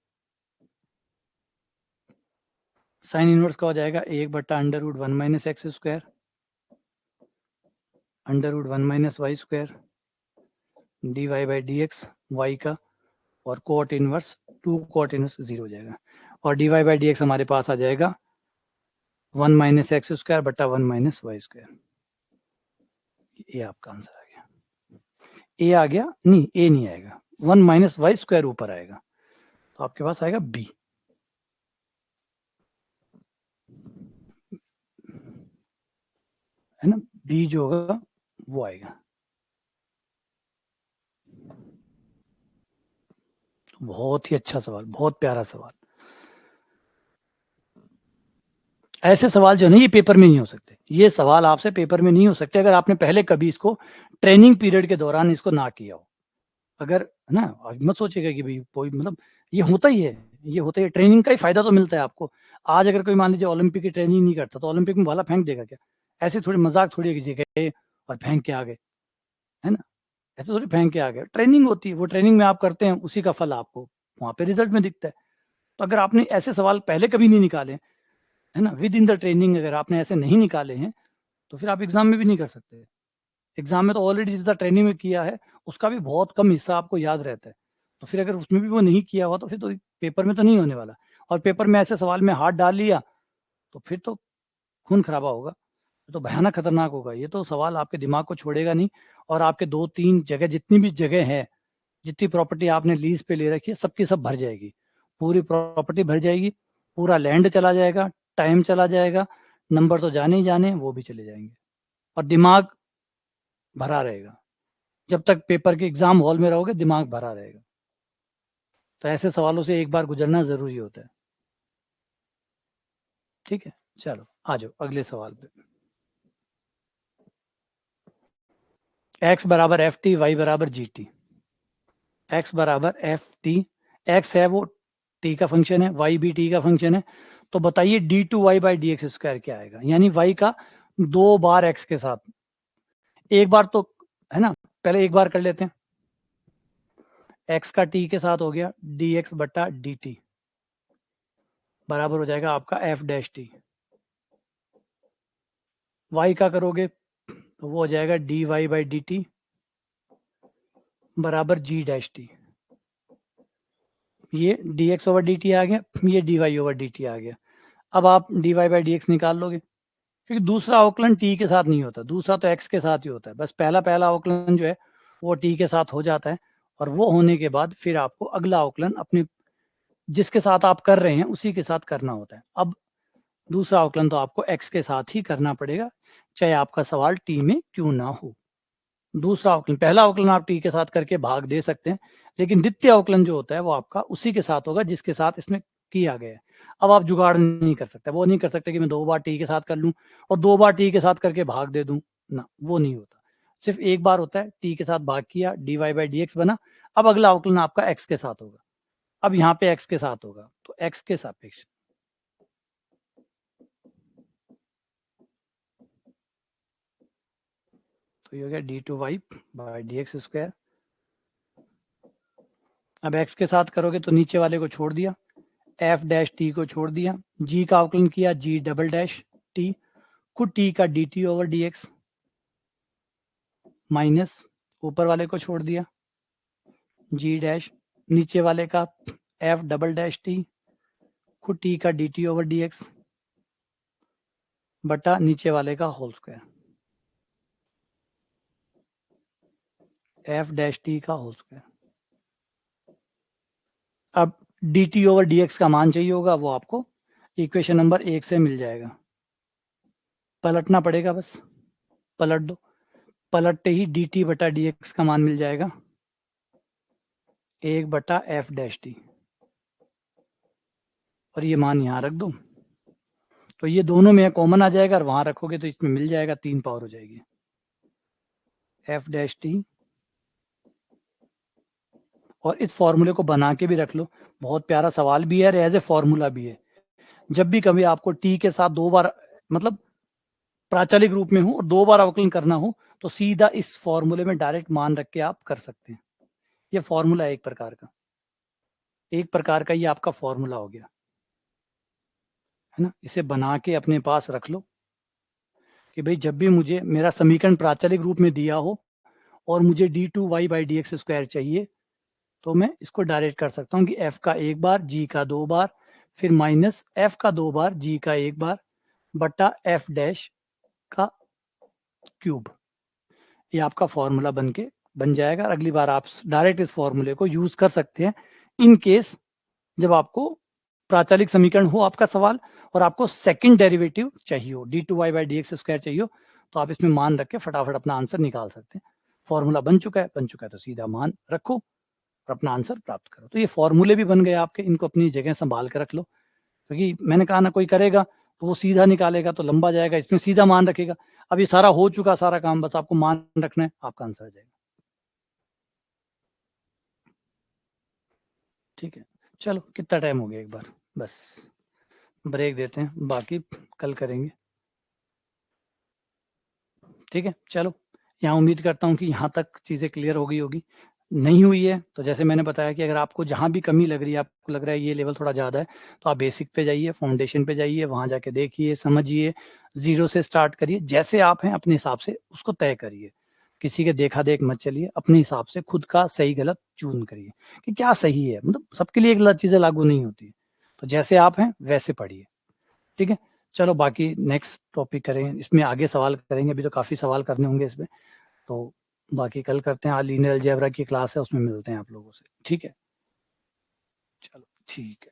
साइन इनवर्स का हो जाएगा 1 बट्टा under root 1 minus x square, under root 1 minus Y square, d Y by D x y का, और कोट इनवर्स 2 कोट इनवर्स 0 हो जाएगा, और D Y by D x हमारे पास आ जाएगा 1 माइनस एक्स स्क्वायर बट्टा 1 माइनस वाई स्क्वायर। ये आपका आंसर आ गया। ए आ गया नहीं, ए नहीं आएगा, 1 माइनस वाई स्क्वायर ऊपर आएगा, तो आपके पास आएगा बी, है ना, बी जो होगा वो आएगा। बहुत ही अच्छा सवाल, बहुत प्यारा सवाल। ऐसे सवाल जो है ना ये पेपर में नहीं हो सकते, ये सवाल आपसे पेपर में नहीं हो सकते अगर आपने पहले कभी इसको ट्रेनिंग पीरियड के दौरान इसको ना किया हो। अगर है ना, मत सोचिएगा कि भाई कोई मतलब, ये होता ही है, ये होता ही है, ट्रेनिंग का ही फायदा तो मिलता है आपको। आज अगर कोई मान लीजिए ओलंपिक की ट्रेनिंग नहीं करता तो ओलंपिक में भाला फेंक देगा क्या? ऐसे थोड़ी मजाक थोड़ी किसी गए और फेंक के आ गए, है ना, ऐसे थोड़ी फेंक के आ गए। ट्रेनिंग होती है, वो ट्रेनिंग में आप करते हैं, उसी का फल आपको वहां पे रिजल्ट में दिखता है। तो अगर आपने ऐसे सवाल पहले कभी नहीं निकाले, है ना, विद इन द ट्रेनिंग अगर आपने ऐसे नहीं निकाले हैं, तो फिर आप एग्जाम में भी नहीं कर सकते। एग्जाम में तो ऑलरेडी जितना ट्रेनिंग में किया है उसका भी बहुत कम हिस्सा आपको याद रहता है, तो फिर अगर उसमें भी वो नहीं किया हुआ तो फिर तो पेपर में तो नहीं होने वाला। और पेपर में ऐसे सवाल में हाथ डाल लिया तो फिर तो खून खराबा होगा, तो भयानक खतरनाक होगा। ये तो सवाल आपके दिमाग को छोड़ेगा नहीं, और आपके 2-3 जगह, जितनी भी जगह है, जितनी प्रॉपर्टी आपने लीज पे ले रखी है, सबकी सब भर जाएगी, पूरी प्रॉपर्टी भर जाएगी, पूरा लैंड चला जाएगा, टाइम चला जाएगा, नंबर तो जाने ही जाने, वो भी चले जाएंगे, और दिमाग भरा रहेगा। जब तक पेपर के एग्जाम हॉल में रहोगे दिमाग भरा रहेगा। तो ऐसे सवालों से एक बार गुजरना जरूरी होता है। ठीक है, चलो आ जाओ अगले सवाल पे। x बराबर एफ टी, वाई बराबर जी टी। x बराबर एफ टी, एक्स है वो t का फंक्शन है, y भी t का फंक्शन है। तो बताइए d two y by D x square क्या आएगा, यानी y का 2 बार x के साथ। एक बार तो है ना, पहले एक बार कर लेते हैं। x का t के साथ हो गया dx बटा dt बराबर हो जाएगा आपका f डैश टी। y का करोगे तो वो हो जाएगा dy बाई डी टी बराबर g डैश टी। ये dx ओवर dt आ गया, ये dy ओवर dt आ गया। अब आप dy बाई dx निकाल लोगे, क्योंकि दूसरा अवकलन t के साथ नहीं होता, दूसरा तो x के साथ ही होता है। बस पहला अवकलन जो है वो t के साथ हो जाता है, और वो होने के बाद फिर आपको अगला अवकलन अपने जिसके साथ आप कर रहे हैं उसी के साथ करना होता है। अब दूसरा अवकलन तो आपको x के साथ ही करना पड़ेगा, चाहे आपका सवाल t में क्यों ना हो। दूसरा अवकलन, पहला अवकलन आप t के साथ करके भाग दे सकते हैं, लेकिन द्वितीय अवकलन जो होता है वो आपका उसी के साथ होगा जिसके साथ इसमें किया गया है। अब आप जुगाड़ नहीं कर सकते, वो नहीं कर सकते कि मैं 2 बार t के साथ कर लूं और 2 बार t के साथ करके भाग दे दूं ना, वो नहीं होता। सिर्फ एक बार होता है, t के साथ भाग किया, dy बाई dx बना। अब अगला अवकलन आपका x के साथ होगा। अब यहाँ पे x के साथ होगा तो x के सापेक्ष, तो ये हो गया d two y by D x square. अब x के साथ करोगे तो नीचे वाले को छोड़ दिया, f डैश टी को छोड़ दिया, g का अवकलन किया g डबल डैश टी, खुद t का d t over d x, minus ऊपर वाले को छोड़ दिया g डैश, नीचे वाले का f डबल डैश टी, खुद t का d t over d x बटा नीचे वाले का whole square, f dash t का होल स्क्वायर। अब d t over d x का मान चाहिए होगा, वो आपको इक्वेशन नंबर 1 से मिल जाएगा। पलटना पड़ेगा, बस पलट दो, पलटते ही डी टी बटा डी एक्स का मान मिल जाएगा 1 बटा एफ डैश टी, और ये मान यहाँ रख दो, तो ये दोनों में कॉमन आ जाएगा, और वहां रखोगे तो इसमें मिल जाएगा, 3 पावर हो जाएगी एफ डैश टी। और इस फॉर्मूले को बना के भी रख लो, बहुत प्यारा सवाल भी है और एज ए फॉर्मूला भी है। जब भी कभी आपको टी के साथ 2 बार, मतलब प्राचलिक रूप में हो और 2 बार अवकलन करना हो, तो सीधा इस फॉर्मूले में डायरेक्ट मान रख के आप कर सकते हैं। ये फॉर्मूला है एक प्रकार का ये आपका फॉर्मूला हो गया, है ना। इसे बना के अपने पास रख लो कि भाई जब भी मुझे मेरा समीकरण प्राचलिक रूप में दिया हो और मुझे d two y by D x square चाहिए, तो मैं इसको डायरेक्ट कर सकता हूँ कि f का 1 बार, g का 2 बार, फिर माइनस f का 2 बार, g का 1 बार बटा f डैश का क्यूब। ये आपका फॉर्मूला बन जाएगा, और अगली बार आप डायरेक्ट इस फॉर्मूले को यूज कर सकते हैं इन केस जब आपको प्राचलिक समीकरण हो आपका सवाल और आपको सेकंड डेरिवेटिव चाहिए हो, d two y by D x square चाहिए हो, तो आप इसमें मान रख के फटाफट अपना आंसर निकाल सकते हैं। फॉर्मूला बन चुका है तो सीधा मान रखो और अपना आंसर प्राप्त करो। तो ये फॉर्मूले भी बन गए आपके, इनको अपनी जगह संभाल के रख लो, क्योंकि मैंने कहा ना कोई करेगा तो वो सीधा निकालेगा तो लंबा जाएगा, इसमें सीधा मान रखेगा। अब ये सारा हो चुका सारा काम, बस आपको मान रखना है, आपका आंसर आ जाएगा। ठीक है, चलो कितना टाइम हो गया, एक बार बस ब्रेक देते हैं, बाकी कल करेंगे। ठीक है, चलो यहाँ उम्मीद करता हूँ कि यहाँ तक चीज़ें क्लियर हो गई होगी। नहीं हुई है तो जैसे मैंने बताया कि अगर आपको जहाँ भी कमी लग रही है, आपको लग रहा है ये लेवल थोड़ा ज़्यादा है, तो आप बेसिक पे जाइए, फाउंडेशन पे जाइए, वहाँ जाके देखिए, समझिए, 0 से स्टार्ट करिए। जैसे आप हैं अपने हिसाब से उसको तय करिए, किसी के देखा देख मत चलिए, अपने हिसाब से खुद का सही गलत चून करिए कि क्या सही है। मतलब सबके लिए एक गलत चीज़ें लागू नहीं होती, तो जैसे आप हैं वैसे पढ़िए। ठीक है, चलो बाकी नेक्स्ट टॉपिक करें, इसमें आगे सवाल करेंगे, अभी तो काफ़ी सवाल करने होंगे इसमें, तो बाकी कल करते हैं। आज लीनियर अलजेब्रा की क्लास है, उसमें मिलते हैं आप लोगों से। ठीक है, चलो ठीक है।